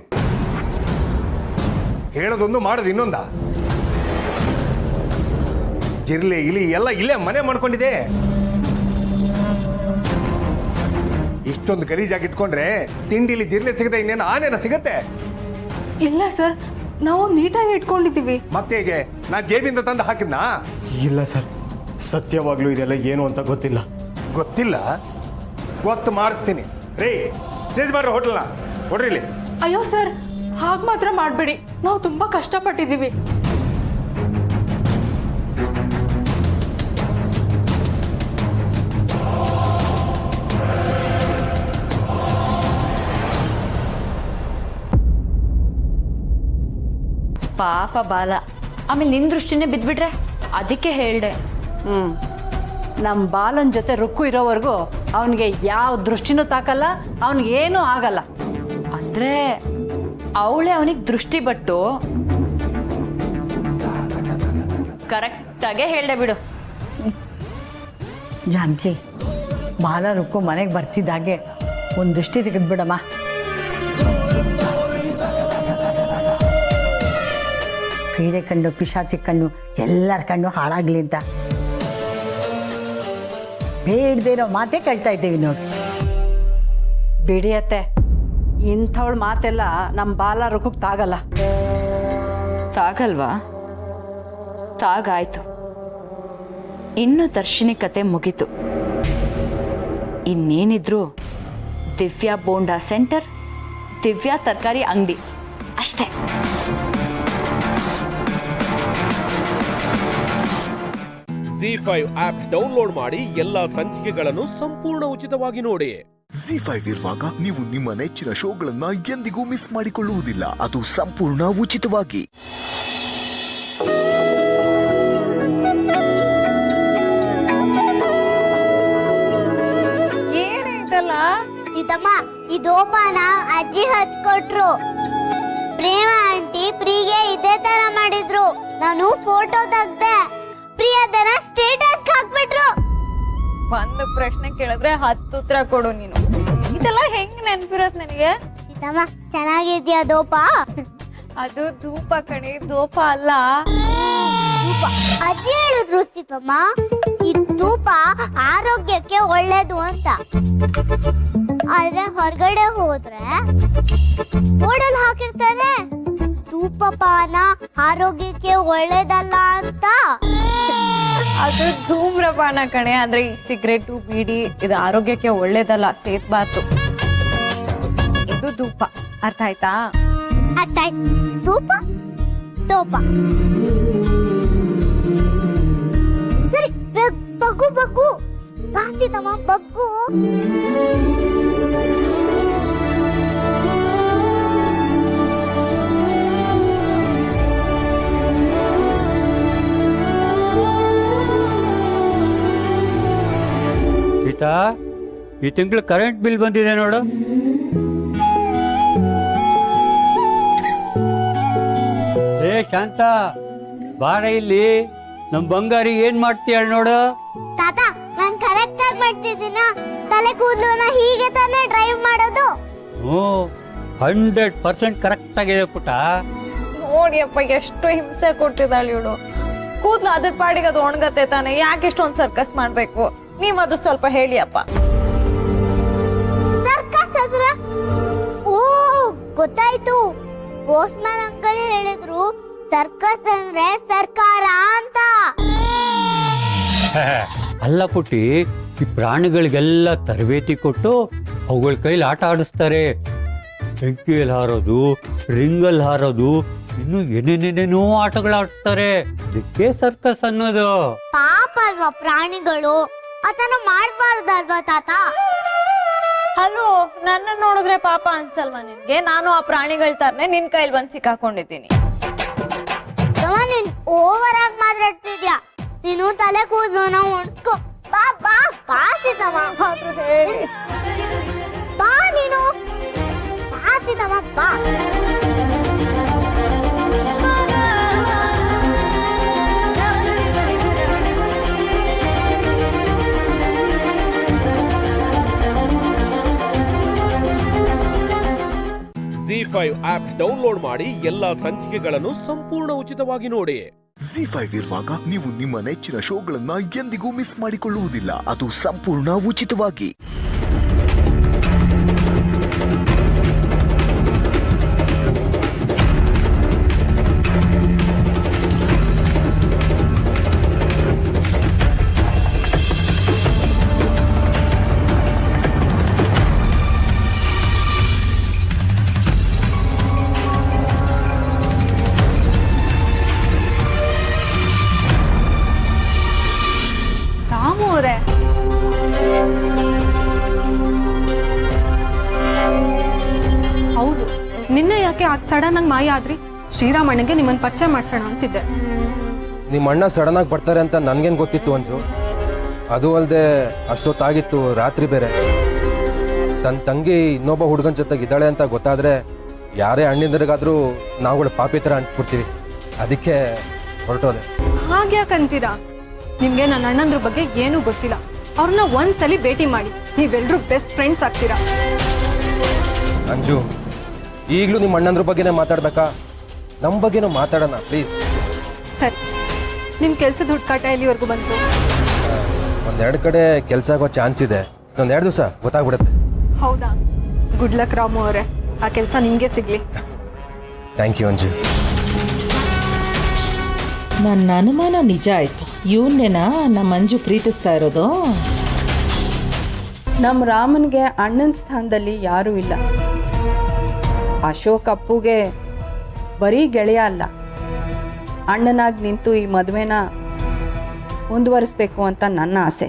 ಹೇಳೋದೊಂದು ಮಾಡೋದು ಇನ್ನೊಂದ? ಜಿರ್ಲೆ ಇಲಿ ಎಲ್ಲ ಇಲ್ಲೇ ಮನೆ ಮಾಡ್ಕೊಂಡಿದೆ. ಇಷ್ಟೊಂದು ಗಲೀಜಾಗಿ ಇಟ್ಕೊಂಡ್ರೆ ತಿಂಡಿಲಿ ಜಿರ್ಲೆ ಸಿಗದೆ ಇನ್ನೇನು ಆನೇನ ಸಿಗತ್ತೆ? ಇಲ್ಲ ಸರ್, ನಾವು ನೀಟಾಗಿ ಇಟ್ಕೊಂಡಿದ್ದೀವಿ. ಮತ್ತೆ ಹೇಗೆ? ನಾ ಜೇಬಿಂದ ತಂದು ಹಾಕಿದ್ನಾ? ಇಲ್ಲ ಸರ್, ಸತ್ಯವಾಗ್ಲೂ ಇದೆಲ್ಲ ಏನು ಅಂತ ಗೊತ್ತಿಲ್ಲ. ಗೊತ್ತಿಲ್ಲ? ಗೊತ್ತು ಮಾಡಿಸ್ತೀನಿ. ರೇ, ಚೇಂಜ್ ಮಾಡ್ರಿ ಹೋಟೆಲ್ನ. ಕೊಡ್ರಿ ಇಲ್ಲಿ. ಅಯ್ಯೋ ಸರ್, ಹಾಗೆ ಮಾತ್ರ ಮಾಡಬೇಡಿ. ನಾವು ತುಂಬಾ ಕಷ್ಟಪಟ್ಟಿದ್ದೀವಿ. ಪಾಪ ಬಾಲ, ಆಮೇಲೆ ನಿನ್ ದೃಷ್ಟಿನೇ ಬಿದ್ಬಿಟ್ರೆ ಅದಕ್ಕೆ ಹೇಳ್ದೆ. ನಮ್ಮ ಬಾಲನ್ ಜೊತೆ ರುಕ್ಕು ಇರೋವರೆಗೂ ಅವನಿಗೆ ಯಾವ ದೃಷ್ಟಿನೂ ತಾಕಲ್ಲ, ಅವನಿಗೆ ಏನೂ ಆಗಲ್ಲ. ಅಂದ್ರೆ ಅವಳೇ ಅವನಿಗೆ ದೃಷ್ಟಿ ಬಟ್ಟು ಕರೆಕ್ಟಾಗೆ ಹೇಳ್ದೆ ಬಿಡು. ಜಾನಕಿ, ಬಾಲ ರುಕ್ಕು ಮನೆಗೆ ಬರ್ತಿದ್ದಾಗೆ ಒಂದು ದೃಷ್ಟಿ ತೆಗೆದ್ಬಿಡಮ್ಮ. ಪೀಡೆ ಕಣ್ಣು, ಪಿಶಾಚಿ ಕಣ್ಣು, ಎಲ್ಲರ ಕಣ್ಣು ಹಾಳಾಗ್ಲಿ ಅಂತ ಬೇಡದೇನೋ ಮಾತೇ ಕೇಳ್ತಾ ಇದ್ದೀವಿ ನೋಡಿ. ಬಿಡಿಯತ್ತೆ, ಇಂಥವಳ ಮಾತೆಲ್ಲ ನಮ್ಮ ಬಾಲ ರುಕ್ಕಕ್ಕೆ ತಾಗಲ್ಲ. ತಾಗಲ್ವಾ? ತಾಗಾಯ್ತು. ಇನ್ನು ದರ್ಶಿನಿ ಕತೆ ಮುಗೀತು. ಇನ್ನೇನಿದ್ರು ದಿವ್ಯಾ ಬೋಂಡಾ ಸೆಂಟರ್, ದಿವ್ಯಾ ತರಕಾರಿ ಅಂಗಡಿ ಅಷ್ಟೇ. ZEE5 ಆಪ್ ಡೌನ್ಲೋಡ್ ಮಾಡಿ ಎಲ್ಲಾ ಸಂಚಿಕೆಗಳನ್ನು ಸಂಪೂರ್ಣ ಉಚಿತವಾಗಿ ನೋಡಿ. ZEE5 ಇರುವಾಗ ನೀವು ನಿಮ್ಮ ನೆಚ್ಚಿನ ಶೋಗಳನ್ನ ಎಂದಿಗೂ ಮಿಸ್ ಮಾಡಿಕೊಳ್ಳುವುದಿಲ್ಲ. ಅದು ಸಂಪೂರ್ಣ ಉಚಿತವಾಗಿ. ಏನಾಯ್ತಲ್ಲ? ಇದಮ್ಮ, ಈ ದೋಪಾನ ಅಜ್ಜಿ ಹಚ್ಕೊಟ್ರು. ಪ್ರೇಮ ಆಂಟಿ ಪ್ರೀಗೆ ಇದೇ ತರ ಮಾಡಿದ್ರು. ನಾನು ಫೋಟೋ ತೆಗ್ದೆ, ಪ್ರಿಯದನ ಸ್ಟೇಟಸ್ ಹಾಕ್ಬಿಟ್ರು. ಒಂದು ಪ್ರಶ್ನೆ ಕೇಳಿದ್ರೆ 10 ಉತ್ತರ ಕೊಡು ನೀನು. ಇದೆಲ್ಲ ಹೆಂಗ್ ನೆನ್ಪಿರತ್ ನನಗೆ? ಇದಮ್ಮ, ಚೆನ್ನಾಗಿದ್ಯಾ ದೋಪ? ಅದು ಧೂಪ ಕಣೆ, ದೋಪ ಅಲ್ಲ. ಅಜ್ಜಿ ಹೇಳಿದ್ರು ಸೀತಮ್ಮ, ಈ ಧೂಪ ಆರೋಗ್ಯಕ್ಕೆ ಒಳ್ಳೇದು ಅಂತ. ಆದ್ರೆ ಹೊರಗಡೆ ಹೋದ್ರೆ ಬೋರ್ಡಲ್ಲಿ ಹಾಕಿರ್ತಾರೆ ಧೂಮಪಾನ ಆರೋಗ್ಯಕ್ಕೆ ಒಳ್ಳೇದಲ್ಲ ಅಂತ. ಅದು ಧೂಮ್ರಪಾನ ಕಣೆ, ಅಂದ್ರೆ ಈ ಸಿಗರೇಟು ಬೀಡಿ ಇದು ಆರೋಗ್ಯಕ್ಕೆ ಒಳ್ಳೇದಲ್ಲ, ಸೇರ್ಬಾರ್ದು. ಇದು ಧೂಪ, ಅರ್ಥ ಆಯ್ತಾ? ಅರ್ಥ ಆಯ್ತು. ಧೂಪ ತೋಪ. ಸರಿ, ಬಗ್ಗು ಬಗ್ಗು ಬಾಸಿದಮ್ಮ, ಬಗ್ಗು. ಗೀತಾ, ಈ ತಿಂಗಳು ಕರೆಂಟ್ ಬಿಲ್ ಬಂದಿದೆ ನೋಡು. ಏ ಶಾಂತ, ಬಾರ ಇಲ್ಲಿ. ನಮ್ ಬಂಗಾರಿ ಏನ್ ಮಾಡ್ತೀಯ ನೋಡು. ತಾತ, ನಾನ್ ಕರೆಕ್ಟ್ ಆಗಿ ಮಾಡ್ತಿದ್ದೀನ. ತಲೆ ಕೂದಲನ್ನ ಹೀಗೆ ತಾನೇ ಡ್ರೈವ್ ಮಾಡೋದು. 100% ಕರೆಕ್ಟ್ ಆಗಿದೆ ಪುಟ. ನೋಡಿಯಪ್ಪ, ಎಷ್ಟು ಹಿಂಸೆ ಕೊಟ್ಟಿದ್ದಾಳೆ ಇವಳು. ಕೂದ್ಲು ಅದ್ರ ಪಾಡಿಗೆ ಅದು ಒಣಗತ್ತೆ ತಾನೆ, ಯಾಕೆ ಇಷ್ಟೊಂದು ಸರ್ಕಸ್ ಮಾಡ್ಬೇಕು? ನೀವಾದ್ರೂ ಸ್ವಲ್ಪ ಹೇಳಿಯಪ್ಪ. ಸರ್ಕಸ್ ಅದ್ರ? ಓ, ಗೊತ್ತಾಯ್ತು. ಪೋಸ್ಟ್ಮನ್ ಅಂಕಲ್ ಹೇಳಿದ್ರು ಸರ್ಕಸ್ ಅಂದ್ರೆ ಸರ್ಕಾರ ಅಂತ. ಅಲ್ಲ ಪುಟ್ಟಿ, ಈ ಪ್ರಾಣಿಗಳಿಗೆಲ್ಲ ತರಬೇತಿ ಕೊಟ್ಟು ಅವುಗಳ ಕೈಲಿ ಆಟ ಆಡಿಸ್ತಾರೆ. ಬೆಂಕಿಯಲ್ಲಿ ಹಾರೋದು, ರಿಂಗಲ್ಲಿ ಹಾರೋದು, ಇನ್ನು ಏನೇನೇನೇನೋ ಆಟಗಳಾಡ್ತಾರೆ. ಇದಕ್ಕೆ ಸರ್ಕಸ್ ಅನ್ನೋದು. ಪಾಪ ಅಲ್ವಾ ಪ್ರಾಣಿಗಳು, ಅದನ್ನ ಮಾಡ್ಬಾರ್ದಲ್ವಾ ತಾತ? ಹಲೋ, ನನ್ನ ನೋಡಿದ್ರೆ ಪಾಪ ಅನ್ಸಲ್ವಾ ನಿನ್ಗೆ? ನಾನು ಆ ಪ್ರಾಣಿಗಳ ತರನೇ ನಿನ್ ಕೈಲಿ ಬಂದ್ ಸಿಕ್ಕಾಕೊಂಡಿದ್ದೀನಿ. ನೀನ್ ಓವರ್ ಆಗಿ ಮಾತಾಡ್ತಿದ್ಯಾ. ನೀನು ತಲೆ ಕೂದಲನ್ನ ಒಣಸ್ಕೊ. ಬಾ ಬಾ ಬಾಸಿದವ, ಬಾ ನೀನು ಬಾಸಿದವ, ಬಾ. ZEE5 ಆಪ್ ಡೌನ್ಲೋಡ್ ಮಾಡಿ ಎಲ್ಲಾ ಸಂಚಿಕೆಗಳನ್ನು ಸಂಪೂರ್ಣ ಉಚಿತವಾಗಿ ನೋಡಿ. ZEE5 ಇರುವಾಗ ನೀವು ನಿಮ್ಮ ನೆಚ್ಚಿನ ಶೋಗಳನ್ನ ಎಂದಿಗೂ ಮಿಸ್ ಮಾಡಿಕೊಳ್ಳುವುದಿಲ್ಲ. ಅದು ಸಂಪೂರ್ಣ ಉಚಿತವಾಗಿ. ರಾಮು ಅವರೇ, ಹೌದು, ನಿನ್ನೆ ಯಾಕೆ ಸಡನ್ ಆಗಿ ಮಾಯ ಆದ್ರಿ? ಶ್ರೀರಾಮಣ್ಣಗೆ ನಿಮ್ಮನ್ನ ಪರಿಚಯ ಮಾಡ್ಸೋಣ ಅಂತಿದ್ದೆ. ನಿಮ್ಮ ಅಣ್ಣ ಸಡನ್ ಆಗಿ ಬರ್ತಾರೆ ಅಂತ ನನ್ಗೇನು ಗೊತ್ತಿತ್ತು ಅಂಜು. ಅದು ಅಲ್ಲದೆ ಅಷ್ಟೊತ್ತಾಗಿತ್ತು, ರಾತ್ರಿ ಬೇರೆ. ತನ್ನ ತಂಗಿ ಇನ್ನೊಬ್ಬ ಹುಡುಗನ ಜೊತೆಗಿದ್ದಾಳೆ ಅಂತ ಗೊತ್ತಾದ್ರೆ ಯಾರೇ ಅಣ್ಣಿಂದರಿಗಾದ್ರೂ ನಾವುಗಳು ಪಾಪಿ ಥರ ಅನ್ಸ್ಬಿಡ್ತೀವಿ. ಅದಕ್ಕೆ ಹೊರಟೋದೆ. ಹಾಗ್ಯಾಕಂತೀರಾ? ನಿಮ್ಗೆ ನನ್ನ ಅಣ್ಣಂದ್ರ ಬಗ್ಗೆ ಏನೂ ಗೊತ್ತಿಲ್ಲ. ಅವ್ರನ್ನ ಒಂದ್ಸಲಿ ಭೇಟಿ ಮಾಡಿ, ನೀವೆಲ್ರೂ ಬೆಸ್ಟ್ ಫ್ರೆಂಡ್ಸ್ ಆಗ್ತೀರಾ. ಅಂಜು, ಈಗಲೂ ನಿಮ್ಮ ಅಣ್ಣಂದ್ರ ಬಗ್ಗೆನೇ ಮಾತಾಡ್ಬೇಕಾ? ನಮ್ಮ ಬಗ್ಗೆನೂ ಮಾತಾಡೋಣ ಪ್ಲೀಸ್. ಸರಿ, ನಿಮ್ ಕೆಲ್ಸದ ಹುಡ್ಕಾಟ ಎಲ್ಲಿವರೆಗೂ ಬಂತು? ಒಂದೆರಡು ಕಡೆ ಕೆಲಸ ಆಗೋ ಚಾನ್ಸ್ ಇದೆ. ಇನ್ನೊಂದೆರಡು ದಿವಸ ಗೊತ್ತಾಗ್ಬಿಡುತ್ತೆ. ಹೌದಾ? ಗುಡ್ ಲಕ್ ರಾಮು ಅವರೇ, ಆ ಕೆಲಸ ನಿಮ್ಗೆ ಸಿಗ್ಲಿ. Thank you Anju. ನನ್ನ ಅನುಮಾನ ನಿಜ ಆಯ್ತು. ಇವನ್ನೇನಾ ನಮ್ಮ ಮಂಜು ಪ್ರೀತಿಸ್ತಾ ಇರೋದು? ನಮ್ಮ ರಾಮನ್ಗೆ ಅಣ್ಣನ ಸ್ಥಾನದಲ್ಲಿ ಯಾರೂ ಇಲ್ಲ. ಅಶೋಕ್ ಅಪ್ಪುಗೆ ಬರೀ ಗೆಳೆಯ ಅಲ್ಲ, ಅಣ್ಣನಾಗಿ ನಿಂತು ಈ ಮದುವೆನ ಮುಂದುವರಿಸ್ಬೇಕು ಅಂತ ನನ್ನ ಆಸೆ.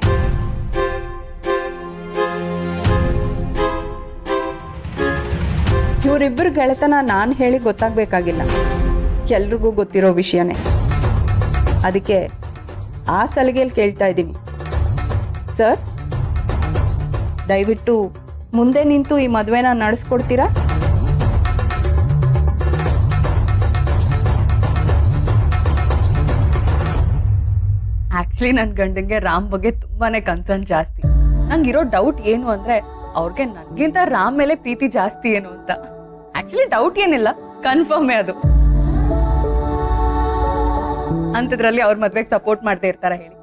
ಇವರಿಬ್ಬರ ಗೆಳೆತನ ನಾನು ಹೇಳಿ ಗೊತ್ತಾಗಬೇಕಾಗಿಲ್ಲ, ಎಲ್ರಿಗೂ ಗೊತ್ತಿರೋ ವಿಷಯನೇ. ಅದಕ್ಕೆ ಆ ಸಲಿಗೆಯಲ್ಲಿ ಕೇಳ್ತಾ ಇದ್ದೀನಿ, ಸರ್ ದಯವಿಟ್ಟು ಮುಂದೆ ನಿಂತು ಈ ಮದುವೆನ ನಡೆಸ್ಕೊಡ್ತೀರಾ? ಆಕ್ಚುಲಿ ನನ್ನ ಗಂಡಂಗೆ ರಾಮ್ ಬಗ್ಗೆ ತುಂಬಾನೇ ಕನ್ಸರ್ನ್ ಜಾಸ್ತಿ. ನಂಗಿರೋ ಡೌಟ್ ಏನು ಅಂದ್ರೆ ಅವ್ರಿಗೆ ನನ್ಗಿಂತ ರಾಮ್ ಮೇಲೆ ಪ್ರೀತಿ ಜಾಸ್ತಿ ಏನು ಅಂತ. ಆಕ್ಚುಲಿ ಡೌಟ್ ಏನಿಲ್ಲ, ಕನ್ಫರ್ಮೇ ಅದು. ಅಂತದ್ರಲ್ಲಿ ಅವ್ರ ಮದ್ವೆಗೆ ಸಪೋರ್ಟ್ ಮಾಡ್ತಾ ಇರ್ತಾರ ಹೇಳಿ?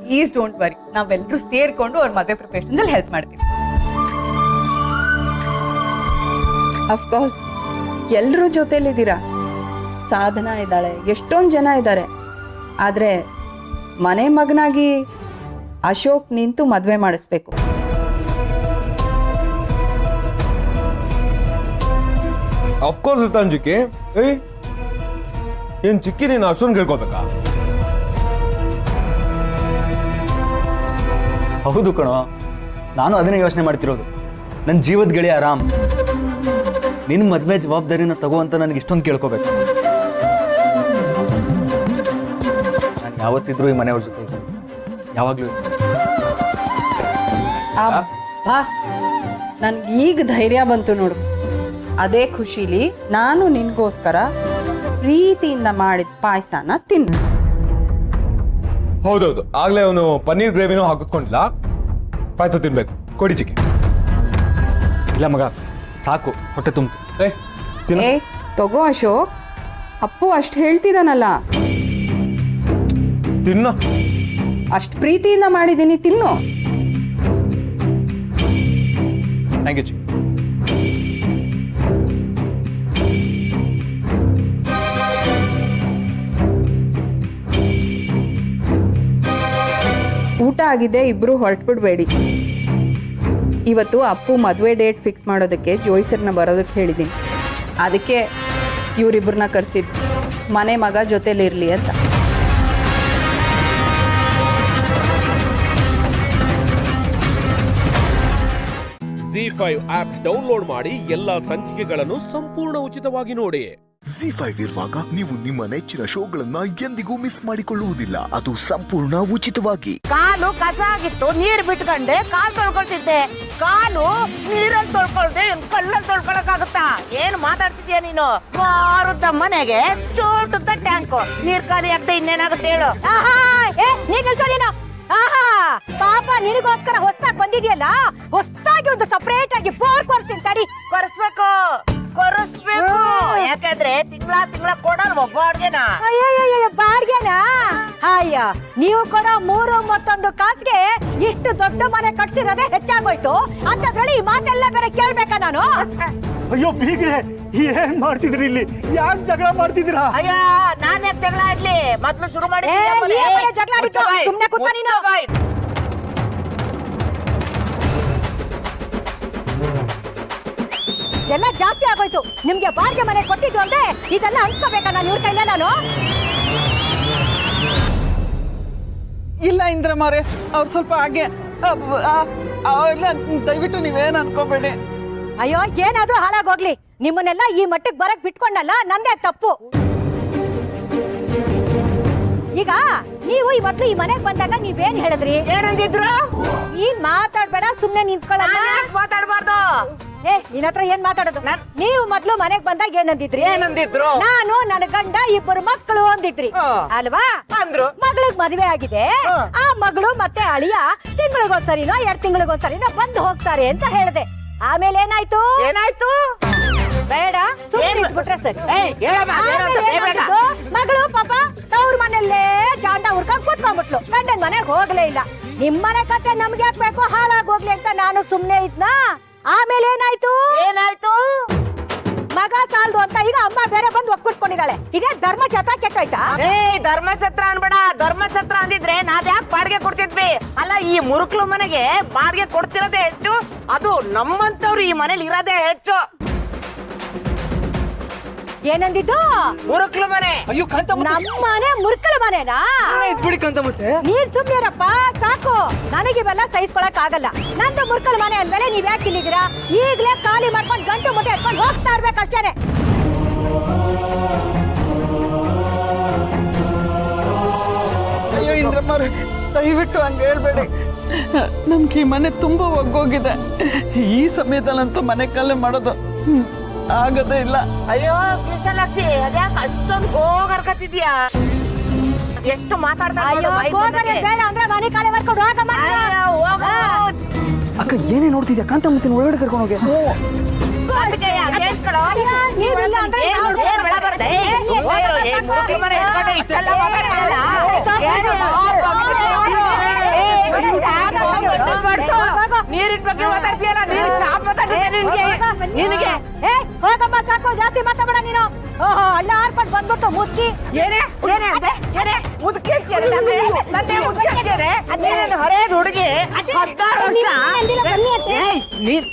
ಪ್ಲೀಸ್ ಡೋಂಟ್ ವರಿ, ನಾವೆಲ್ಲರೂ ಸೇರ್ಕೊಂಡು ಅವ್ರ ಮದ್ವೆ ಪ್ರಿಪರೇಷನ್ಸ್ ಅಲ್ಲಿ ಹೆಲ್ಪ್ ಮಾಡ್ತೀವಿ. ಅಫ್ಕೋರ್ಸ್ ಎಲ್ಲರೂ ಜೊತೆಲಿದ್ದೀರಾ, ಸಾಧನ ಇದ್ದಾಳೆ, ಎಷ್ಟೊಂದು ಜನ ಇದ್ದಾರೆ. ಆದರೆ ಮನೆ ಮಗನಾಗಿ ಅಶೋಕ್ ನಿಂತು ಮದುವೆ ಮಾಡಿಸ್ಬೇಕು. ಅಫ್ಕೋರ್ಸ್ ಇರ್ತಾನೆ ಚಿಕ್ಕಿ. ಏನ್ ಚಿಕ್ಕಿ ನೀನು ಅಷ್ಟೊಂದು ಕೇಳ್ಕೋಬೇಕಾ? ಹೌದು ಕಣೋ, ನಾನು ಅದನ್ನೇ ಯೋಚನೆ ಮಾಡ್ತಿರೋದು. ನನ್ನ ಜೀವದ ಗೆಳೆಯ ರಾಮ್ ನಿನ್ನ ಮದುವೆ ಜವಾಬ್ದಾರಿನ ತಗೋ ಅಂತ ನನಗೆ ಇಷ್ಟೊಂದು ಕೇಳ್ಕೋಬೇಕು. ನಾನು ಯಾವತ್ತಿದ್ರೂ ಈ ಮನೆಯವ್ರ ಜೊತೆ ಇದ್ದೀನಿ, ಯಾವಾಗ್ಲೂ. ನನ್ಗೆ ಈಗ ಧೈರ್ಯ ಬಂತು ನೋಡು. ಅದೇ ಖುಷಿಲಿ ನಾನು ನಿನ್ಗೋಸ್ಕರ ಪ್ರೀತಿಯಿಂದ ಮಾಡಿದ ಪಾಯಸನ ತಿನ್ನು. ಹೌದೌದು, ಆಗ್ಲೇ ಅವನು ಪನ್ನೀರ್ ಗ್ರೇವಿನೂ ಹಾಕಿಸ್ಕೊಂಡಿಲ್ಲ. ಪಾಯಸ ತಿನ್ಬೇಕು. ಕೊಡಿ ಚಿಕ್ಕಿ. ಇಲ್ಲ ಮಗ, ಸಾಕು, ಹೊಟ್ಟೆ ತುಂಬಿತು. ಏ ತಗೋ ಅಶೋಕ್, ಅಪ್ಪು ಅಷ್ಟು ಹೇಳ್ತಿದಾನಲ್ಲ, ತಿನ್ನ. ಅಷ್ಟು ಪ್ರೀತಿಯಿಂದ ಮಾಡಿದ್ದೀನಿ, ತಿನ್ನು. ಥ್ಯಾಂಕ್ ಯು ಚಿಕ್ಕಿ. ಊಟ ಆಗಿದೆ, ಇಬ್ರು ಹೊರಟ್ಬಿಡ್ಬೇಡಿ. ಇವತ್ತು ಅಪ್ಪು ಮದುವೆ ಡೇಟ್ ಫಿಕ್ಸ್ ಮಾಡೋದಕ್ಕೆ ಜೋಯಿಸರ್ನ ಬರೋದಕ್ಕೆ ಹೇಳಿದ್ದೀನಿ. ಅದಕ್ಕೆ ಇವರಿಬ್ಬರನ್ನ ಕರೆಸಿದ್ದು, ಮನೆ ಮಗ ಜೊತೆಲಿರಲಿ ಅಂತ. ZEE5 ಆಪ್ ಡೌನ್ಲೋಡ್ ಮಾಡಿ ಎಲ್ಲಾ ಸಂಚಿಕೆಗಳನ್ನು ಸಂಪೂರ್ಣ ಉಚಿತವಾಗಿ ನೋಡಿ. ZEE5 ಇರುವಾಗ ನೀವು ನಿಮ್ಮ ನೆಚ್ಚಿನ ಶೋಗಳನ್ನ ಎಂದಿಗೂ ಮಿಸ್ ಮಾಡಿಕೊಳ್ಳುವುದಿಲ್ಲ. ಅದು ಸಂಪೂರ್ಣ ಉಚಿತವಾಗಿ. ಕಾಲು ಕಸ ಆಗಿತ್ತು, ನೀರ್ ಬಿಟ್ಕೊಂಡೆ ಕಾಲು ತೊಳ್ಕೊಳ್ತಿದ್ದೆ. ಕಾಲು ನೀರಲ್ಲಿ ತೊಳ್ಕೊಳ್ದೆ ಕಲ್ಲಲ್ಲಿ ತೊಳ್ಕೊಳಕ್ಕಾಗುತ್ತಾ? ಏನ್ ಮಾತಾಡ್ತಿದ್ಯಾ ನೀನು? ಮಾರುದ್ದ ಮನೆಗೆ ಚೋಟುದ್ದ ಟ್ಯಾಂಕ್, ನೀರ್ ಖಾಲಿ ಆಗ್ತಾ ಇನ್ನೇನಾಗುತ್ತೆ ಹೇಳು? ಪಾಪ ನಿನಗೋಸ್ಕರ ಹೊಸ್ದಾಗಿ ಬಂದಿದ್ಯಲ್ಲ, ಹೊಸ್ದಾಗಿ ಒಂದು ಸಪರೇಟ್ ಆಗಿ ಬೋರ್ ಕೊರ್ತೀನಿ ತಡಿ. ಕೊರೆಸ್ಬೇಕು. ಯಾಕಂದ್ರೆ ತಿಂಗಳ ಕೊಡೋಣ ಬಾಡ್ಗೆನ. ಬಾಡ್ಗೆನಾ? ಅಯ್ಯ, ನೀವು ಕೊಡೋ 3 ಮತ್ತೊಂದು ಕಾಸಿಗೆ ಇಷ್ಟು ದೊಡ್ಡ ಮನೆ ಕಟ್ಸಿರೋದೇ ಹೆಚ್ಚಾಗೋಯ್ತು. ಅಂತದ್ರಲ್ಲಿ ಈ ಮಾತೆಲ್ಲ ಬೇರೆ ಕೇಳ್ಬೇಕಾ ನಾನು? ಅಯ್ಯೋ ಬೀಗ್ರೆ, ಏನ್ ಮಾಡ್ತಿದ್ರಿ ಇಲ್ಲಿ? ಯಾಕೆ ಜಗಳ ಮಾಡ್ತಿದ್ದೀರಾ? ಅಯ್ಯ, ನಾನ್ ಯಾಕೆ ಜಗಳ ಆಡ್ಲಿ? ಮೊದ್ಲು ಶುರು ಮಾಡಿ. ಸುಮ್ನೆ ಕೂತ್ಕೊ ನೀನು. ಎಲ್ಲ ಜಾಸ್ತಿ ಆಗೋಯ್ತು. ನಿಮ್ಗೆ ಬಾಡಿಗೆ ಮನೆ ಕೊಟ್ಟಿದ್ದು ಅಂದ್ರೆ ಇದೆಲ್ಲ ಅನ್ಕೋಬೇಕಾ ನಾನು ಇವ್ರ ಕೈಲೇ? ನಾನು ಇಲ್ಲ ಇಂದ್ರಮಾರೆ, ಅವ್ರು ಸ್ವಲ್ಪ ಹಾಗೆ ದಯವಿಟ್ಟು ನೀವೇನ್ ಅನ್ಕೋಬೇಡಿ. ಅಯ್ಯೋ, ಏನಾದ್ರೂ ಹಾಳಾಗೋಗ್ಲಿ, ನಿಮ್ಮನ್ನೆಲ್ಲ ಈ ಮಟ್ಟಕ್ಕೆ ಬರಕ್ ಬಿಟ್ಕೊಂಡಲ್ಲ ನಂದೇ ತಪ್ಪು. ಈಗ ನೀವು ಈ ಮೊದ್ಲು ಈ ಮನೆಗ್ ಬಂದಾಗ ನೀವೇನ್ ಹೇಳಿದ್ರಿ? ಏನಂದಿದ್ರು? ನೀನ್ ಮಾತಾಡ್ಬೇಡ, ಸುಮ್ನೆ ನಿಂತ್ಕೊಳ್ಳ. ಮಾತಾಡ್ಬಾರ್ದು. ನಿನ್ನ ಹತ್ರ ಏನ್ ಮಾತಾಡೋದು? ನೀವು ಮೊದ್ಲು ಮನೆಗ್ ಬಂದಾಗ ಏನಂದಿದ್ರಿ? ಏನಂದಿದ್ರು? ನಾನು ನನ್ನ ಗಂಡ 2 ಮಕ್ಕಳು ಅಂದಿದ್ರಿ ಅಲ್ವಾ? ಅಂದ್ರು. ಮಗಳಿಗೆ ಮದುವೆ ಆಗಿದೆ, ಆ ಮಗಳು ಮತ್ತೆ ಅಳಿಯ ತಿಂಗಳಿಗೊಂದ್ಸರಿನೋ 2 ತಿಂಗಳಿಗೊಂದ್ಸರಿನೋ ಬಂದು ಹೋಗ್ತಾರೆ ಅಂತ ಹೇಳಿದೆ. ಆಮೇಲೆ ಏನಾಯ್ತು? ಬೇಡ, ಬಿಟ್ರೆ ಸರಿ. ಮಗಳು ಪಾಪ ತವ್ರ ಮನೆಯಲ್ಲೇ ಜಾಂಡ ಹುಡ್ಕೊಂಡ್ ಕೂತ್ಕೊಂಡ್ಬಿಟ್ಲು, ಗಂಡನ್ ಮನೆಗ್ ಹೋಗ್ಲೇ ಇಲ್ಲ. ನಿಮ್ಮನೆ ಕತೆ ನಮ್ಗೆ ಹಾಕ್ಬೇಕು, ಹಾಳಾಗೋಗ್ಲಿ ಅಂತ ನಾನು ಸುಮ್ನೆ ಇದ್ನಾ? ಆಮೇಲೆ ಏನಾಯ್ತು? ಮಗ ಸಾಲ್ದು ಅಂತ ಈಗ ಅಮ್ಮ ಬೇರೆ ಬಂದು ಒಕ್ಕೂಟ್ಕೊಂಡಿದ್ದಾಳೆ. ಇದೇ ಧರ್ಮಛತ್ರ ಕೆಟ್ಟೋಯ್ತಾ? ಧರ್ಮಛತ್ರ ಅನ್ಬೇಡ. ಧರ್ಮಛತ್ರ ಅಂದಿದ್ರೆ ನಾವ್ ಯಾಕೆ ಬಾಡಿಗೆ ಕೊಡ್ತಿದ್ವಿ? ಅಲ್ಲ, ಈ ಮುರುಕ್ಲು ಮನೆಗೆ ಬಾಡಿಗೆ ಕೊಡ್ತಿರೋದೇ ಹೆಚ್ಚು, ಅದು ನಮ್ಮಂತವ್ರು ಈ ಮನೇಲಿ ಇರೋದೇ ಹೆಚ್ಚು. ಏನಂದಿದ್ದು? ಮುರುಕ್ಲು ಮನೆ. ಅಯ್ಯೋ, ನಮ್ಮ ಮನೆ ಮುರುಕಲ ಮನೆನಾ? ಬಿಡಿ ಕಾಂತಮುತ್ತೆ, ನೀರ್ ಸುಮ್ನಿರಪ್ಪ, ಸಾಕು. ನನಗಿವೆಲ್ಲ ಸಹಿಸ್ಕೊಳಕ್ ಆಗಲ್ಲ. ನಂದು ಮುರುಕಲ ಮನೆ ಅಂದ್ಮೇಲೆ ನೀವ್ ಯಾಕೆ ಇಲ್ಲಿದ್ದೀರಾ? ಈಗ್ಲೇ ಖಾಲಿ ಮಾಡ್ಕೊಂಡು ಗಂಟು ಮುದ್ದೆ ಎತ್ಕೊಂಡು ಹೋಗ್ತಾ ಇರ್ಬೇಕಷ್ಟೇನೆ. ಅಯ್ಯೋ ಇಂದ್ರಮ್ಮವ್ರೆ, ದಯವಿಟ್ಟು ಹಂಗ ಹೇಳ್ಬೇಡಿ. ನಮ್ಗೆ ಈ ಮನೆ ತುಂಬಾ ಒಗ್ಗೋಗಿದೆ. ಈ ಸಮಯದಲ್ಲಂತೂ ಮನೆ ಖಾಲಿ ಮಾಡೋದು ಆಗದೇ ಇಲ್ಲ. ಅಯ್ಯೋ ಕೃಷ್ಣಲಕ್ಷ್ಮಿ, ಅದ್ಯಾಕೆ ಅಷ್ಟೊಂದು ಹೋಗರ್ಕತ್ತಿದ್ಯಾ? ಎಷ್ಟು ಮಾತಾಡ್ತಾ ಬೇಡ ಅಂದ್ರೆ ಮನೆ ಖಾಲಿ ಮಾಡ್ಕೊಂಡು ಹೋಗಮ್ಮ. ಅಕ್ಕ ಏನೇ ನೋಡ್ತಿದ್ಯಾ? ಕಾಂತಮುತ್ತಿನ ಒಳಗಡೆ ಕರ್ಕೊಂಡು ಹೋಗಿ. ನೀರಿನ ಬಗ್ಗೆ ಮಾತಾಡ್ತೀಯಲ್ಲ, ನೀರು ಶಾಪ ನಿನಗೆ ಏ ಹೋಗಮ್ಮ ಸಾಕು, ಜಾಸ್ತಿ ಮಾತಾಡ ನೀನು. ಓಹೋ ಅಲ್ಲ ಆರ್ಪಟ್ ಬಂದ್ಬಿಟ್ಟು ಮುದ್ಕಿ ಏನೇ ಏನೇ ಅಂದೆ ಏನೇ ಮುದುಕಿ ಅಂತೀಯಲ್ಲ, ನನ್ನೇ ಮುದುಕಿ ಅಂತೀಯರೆ? ನೀನೇನು ಹೊರೆಯದ ಹುಡುಗಿ 16 ವರ್ಷ ಏಯ್, ನೀನ್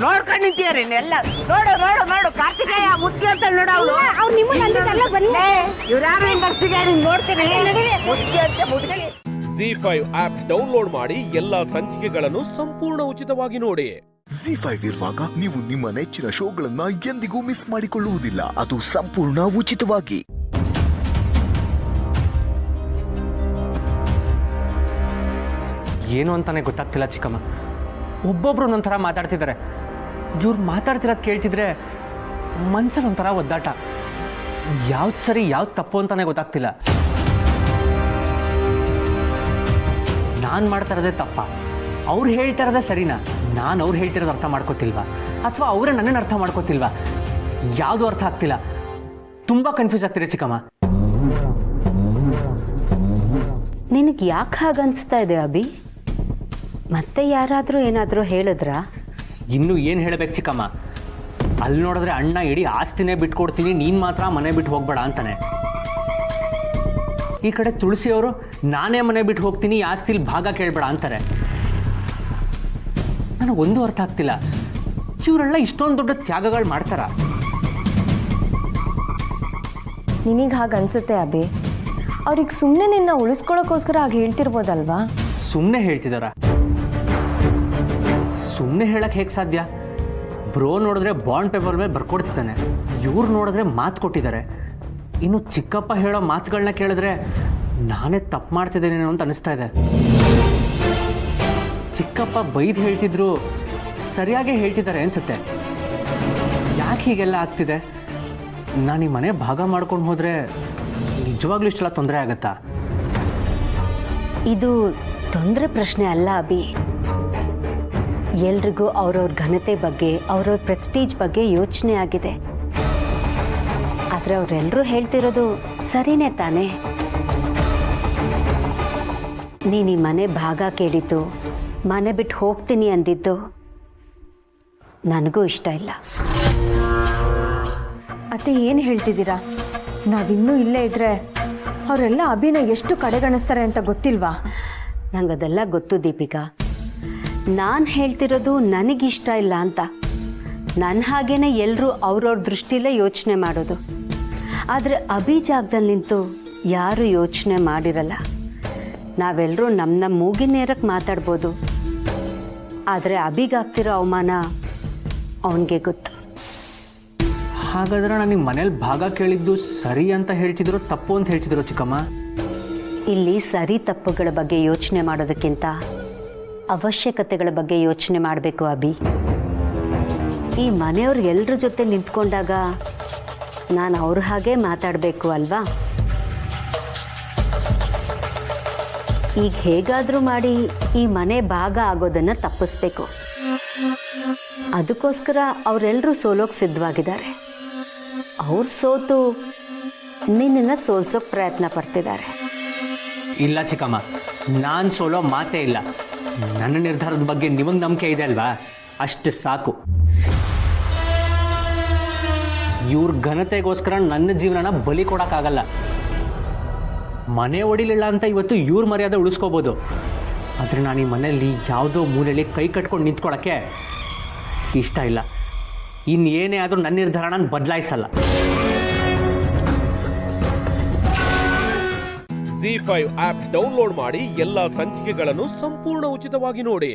ನೋಡ್ಕೊಂಡು ನಿಂತೀಯರಿ ಎಲ್ಲ. ನೋಡು ನೋಡು ನೋಡು ಕಾರ್ತಿಕೇಯ ಮುದುಕಿ ಅಂತ ನೋಡು. ಅವ್ರು ನಿಮ್ಮ ಬನ್ನಿ, ಇವ್ರಾರು ಇಂಡಸ್ಟ್ರಿಗೆ ನೋಡ್ತೀನಿ. ಮುದುಕಿ ಅಂತ ಮುದುಕಿ. ZEE5 ಆಪ್ ಡೌನ್ಲೋಡ್ ಮಾಡಿ ಎಲ್ಲಾ ಸಂಚಿಕೆಗಳನ್ನು ಸಂಪೂರ್ಣ ಉಚಿತವಾಗಿ ನೋಡಿ. ZEE5 ಇರುವಾಗ ನೀವು ನಿಮ್ಮ ನೆಚ್ಚಿನ ಶೋಗಳನ್ನ ಎಂದಿಗೂ ಮಿಸ್ ಮಾಡಿಕೊಳ್ಳುವುದಿಲ್ಲ. ಅದು ಸಂಪೂರ್ಣ ಉಚಿತವಾಗಿ. ಏನು ಅಂತಾನೆ ಗೊತ್ತಾಗ್ತಿಲ್ಲ ಚಿಕ್ಕಮ್ಮ. ಒಬ್ಬೊಬ್ರು ಒಂದೊಂಥರ ಮಾತಾಡ್ತಿದ್ದಾರೆ. ಇವ್ರು ಮಾತಾಡ್ತಿರೋದು ಕೇಳ್ತಿದ್ರೆ ಮನ್ಸಲ್ಲಿ ಒಂಥರ ಒದ್ದಾಟ. ಯಾವ್ದು ಸರಿ ಯಾವ್ದು ತಪ್ಪು ಅಂತಾನೆ ಗೊತ್ತಾಗ್ತಿಲ್ಲ. ನಾನು ಮಾಡ್ತಾ ಇರೋದೇ ತಪ್ಪ, ಅವ್ರು ಹೇಳ್ತಾ ಇರೋದೇ ಸರಿನಾ? ನಾನು ಅವ್ರು ಹೇಳ್ತಿರೋದು ಅರ್ಥ ಮಾಡ್ಕೋತಿಲ್ವಾ, ಅಥವಾ ಅವರೇ ನನ್ನನ್ನು ಅರ್ಥ ಮಾಡ್ಕೋತಿಲ್ವಾ? ಯಾವುದು ಅರ್ಥ ಆಗ್ತಿಲ್ಲ. ತುಂಬಾ ಕನ್ಫ್ಯೂಸ್ ಆಗ್ತಿದೆ ಚಿಕ್ಕಮ್ಮ. ನಿನಗೆ ಯಾಕೆ ಹಾಗನ್ಸ್ತಾ ಇದೆ ಅಭಿ? ಮತ್ತೆ ಯಾರಾದರೂ ಏನಾದರೂ ಹೇಳಿದ್ರಾ? ಇನ್ನು ಏನು ಹೇಳಬೇಕು ಚಿಕ್ಕಮ್ಮ? ಅಲ್ಲಿ ನೋಡಿದ್ರೆ ಅಣ್ಣ ಇಡೀ ಆಸ್ತಿನೇ ಬಿಟ್ಕೊಡ್ತೀನಿ, ನೀನು ಮಾತ್ರ ಮನೆ ಬಿಟ್ಟು ಹೋಗ್ಬೇಡ ಅಂತಾನೆ. ಈ ಕಡೆ ತುಳಸಿ ಅವರು ನಾನೇ ಮನೆ ಬಿಟ್ಟು ಹೋಗ್ತೀನಿ, ಈ ಆಸ್ತಿಲಿ ಭಾಗ ಕೇಳಬೇಡ ಅಂತಾರೆ. ನನಗೆ ಒಂದು ಅರ್ಥ ಆಗ್ತಿಲ್ಲ, ಇವರೆಲ್ಲ ಇಷ್ಟೊಂದು ದೊಡ್ಡ ತ್ಯಾಗಗಳು ಮಾಡ್ತಾರ? ನಿನಗೆ ಹಾಗೆ ಅನ್ಸುತ್ತೆ ಅಭಿ? ಅವ್ರಿಗೆ ಸುಮ್ಮನೆ ನಿನ್ನ ಉಳಿಸ್ಕೊಳ್ಳೋಕ್ಕೋಸ್ಕರ ಹಾಗೆ ಹೇಳ್ತಿರ್ಬೋದಲ್ವಾ? ಸುಮ್ಮನೆ ಹೇಳ್ತಿದಾರ? ಸುಮ್ಮನೆ ಹೇಳಕ್ಕೆ ಹೇಗೆ ಸಾಧ್ಯ? ಬ್ರೋ ನೋಡಿದ್ರೆ ಬಾಂಡ್ ಪೇಪರ್ ಮೇಲೆ ಬರ್ಕೊಡ್ತಿದ್ದಾನೆ, ಇವ್ರು ನೋಡಿದ್ರೆ ಮಾತು ಕೊಟ್ಟಿದ್ದಾರೆ. ಇನ್ನು ಚಿಕ್ಕಪ್ಪ ಹೇಳೋ ಮಾತುಗಳನ್ನ ಕೇಳಿದ್ರೆ ನಾನೇ ತಪ್ಪು ಮಾಡ್ತಿದ್ದೇನೇನೋ ಅಂತ ಅನಿಸ್ತಾ ಇದೆ. ಚಿಕ್ಕಪ್ಪ ಬೈದು ಹೇಳ್ತಿದ್ರು, ಸರಿಯಾಗಿ ಹೇಳ್ತಿದ್ದಾರೆ ಅನ್ಸುತ್ತೆ. ಯಾಕೆ ಹೀಗೆಲ್ಲ ಆಗ್ತಿದೆ? ನಾನು ಈ ಮನೆ ಭಾಗ ಮಾಡ್ಕೊಂಡು ಹೋದ್ರೆ ನಿಜವಾಗ್ಲೂ ಇಷ್ಟೆಲ್ಲ ತೊಂದರೆ ಆಗತ್ತಾ? ಇದು ತೊಂದರೆ ಪ್ರಶ್ನೆ ಅಲ್ಲ ಅಭಿ. ಎಲ್ರಿಗೂ ಅವ್ರವ್ರ ಘನತೆ ಬಗ್ಗೆ, ಅವ್ರವ್ರ ಪ್ರೆಸ್ಟೀಜ್ ಬಗ್ಗೆ ಯೋಚನೆ ಆಗಿದೆ. ಆದರೆ ಅವರೆಲ್ಲರೂ ಹೇಳ್ತಿರೋದು ಸರಿನೇ ತಾನೇ? ನೀನು ಈ ಮನೆ ಭಾಗ ಕೇಳಿದ್ದು, ಮನೆ ಬಿಟ್ಟು ಹೋಗ್ತೀನಿ ಅಂದಿದ್ದು ನನಗೂ ಇಷ್ಟ ಇಲ್ಲ. ಅತ್ತೆ ಏನು ಹೇಳ್ತಿದ್ದೀರಾ? ನಾವಿನ್ನೂ ಇಲ್ಲೇ ಇದ್ರೆ ಅವರೆಲ್ಲ ಅಭಿನ ಎಷ್ಟು ಕಡೆಗಣಿಸ್ತಾರೆ ಅಂತ ಗೊತ್ತಿಲ್ವಾ? ನಂಗದೆಲ್ಲ ಗೊತ್ತು ದೀಪಿಕಾ. ನಾನು ಹೇಳ್ತಿರೋದು ನನಗಿಷ್ಟ ಇಲ್ಲ ಅಂತ. ನನ್ನ ಹಾಗೇನೆ ಎಲ್ಲರೂ ಅವ್ರವ್ರ ದೃಷ್ಟಿಲೇ ಯೋಚನೆ ಮಾಡೋದು. ಆದರೆ ಅಭಿ ಜಾಗದಲ್ಲಿ ನಿಂತು ಯಾರು ಯೋಚನೆ ಮಾಡಿರಲ್ಲ. ನಾವೆಲ್ಲರೂ ನಮ್ಮ ಮೂಗಿನ ನೇರಕ್ಕೆ ಮಾತಾಡ್ಬೋದು, ಆದರೆ ಅಭಿಗಾಗ್ತಿರೋ ಅವಮಾನ ಅವನಿಗೆ ಗೊತ್ತು. ಹಾಗಾದ್ರೆ ನಾನು ನಿಮ್ಮ ಮನೇಲಿ ಭಾಗ ಕೇಳಿದ್ದು ಸರಿ ಅಂತ ಹೇಳ್ತಿದ್ರು, ತಪ್ಪು ಅಂತ ಹೇಳ್ತಿದ್ರು ಚಿಕ್ಕಮ್ಮ? ಇಲ್ಲಿ ಸರಿ ತಪ್ಪುಗಳ ಬಗ್ಗೆ ಯೋಚನೆ ಮಾಡೋದಕ್ಕಿಂತ ಅವಶ್ಯಕತೆಗಳ ಬಗ್ಗೆ ಯೋಚನೆ ಮಾಡಬೇಕು ಅಭಿ. ಈ ಮನೆಯವ್ರು ಎಲ್ಲರ ಜೊತೆ ನಿಂತ್ಕೊಂಡಾಗ ನಾನು ಅವ್ರ ಹಾಗೆ ಮಾತಾಡಬೇಕು ಅಲ್ವಾ? ಈಗ ಹೇಗಾದರೂ ಮಾಡಿ ಈ ಮನೆ ಭಾಗ ಆಗೋದನ್ನು ತಪ್ಪಿಸ್ಬೇಕು. ಅದಕ್ಕೋಸ್ಕರ ಅವರೆಲ್ಲರೂ ಸೋಲೋಕೆ ಸಿದ್ಧವಾಗಿದ್ದಾರೆ. ಅವ್ರು ಸೋತು ನಿನ್ನನ್ನು ಸೋಲ್ಸೋಕೆ ಪ್ರಯತ್ನ ಪಡ್ತಿದ್ದಾರೆ. ಇಲ್ಲ ಚಿಕ್ಕಮ್ಮ, ನಾನು ಸೋಲೋ ಮಾತೇ ಇಲ್ಲ. ನನ್ನ ನಿರ್ಧಾರದ ಬಗ್ಗೆ ನಿಮಗೆ ನಂಬಿಕೆ ಇದೆ ಅಲ್ವಾ? ಅಷ್ಟು ಸಾಕು. ಇವ್ರ ಘನತೆಗೋಸ್ಕರ ನನ್ನ ಜೀವನನ ಬಲಿ ಕೊಡೋಕ್ಕಾಗಲ್ಲ. ಮನೆ ಹೊಡಿಲಿಲ್ಲ ಅಂತ ಇವತ್ತು ಇವ್ರ ಮರ್ಯಾದೆ ಉಳಿಸ್ಕೋಬೋದು, ಆದರೆ ನಾನು ಈ ಮನೆಯಲ್ಲಿ ಯಾವುದೋ ಮೂಲೆಯಲ್ಲಿ ಕೈ ಕಟ್ಕೊಂಡು ನಿಂತ್ಕೊಳ್ಳೋಕ್ಕೆ ಇಷ್ಟ ಇಲ್ಲ. ಇನ್ನೇನೇ ಆದರೂ ನನ್ನ ನಿರ್ಧಾರ ನಾನು ಬದಲಾಯಿಸಲ್ಲ. ZEE5 ಆಪ್ ಡೌನ್ಲೋಡ್ ಮಾಡಿ ಎಲ್ಲಾ ಸಂಚಿಕೆಗಳನ್ನು ಸಂಪೂರ್ಣ ಉಚಿತವಾಗಿ ನೋಡಿ.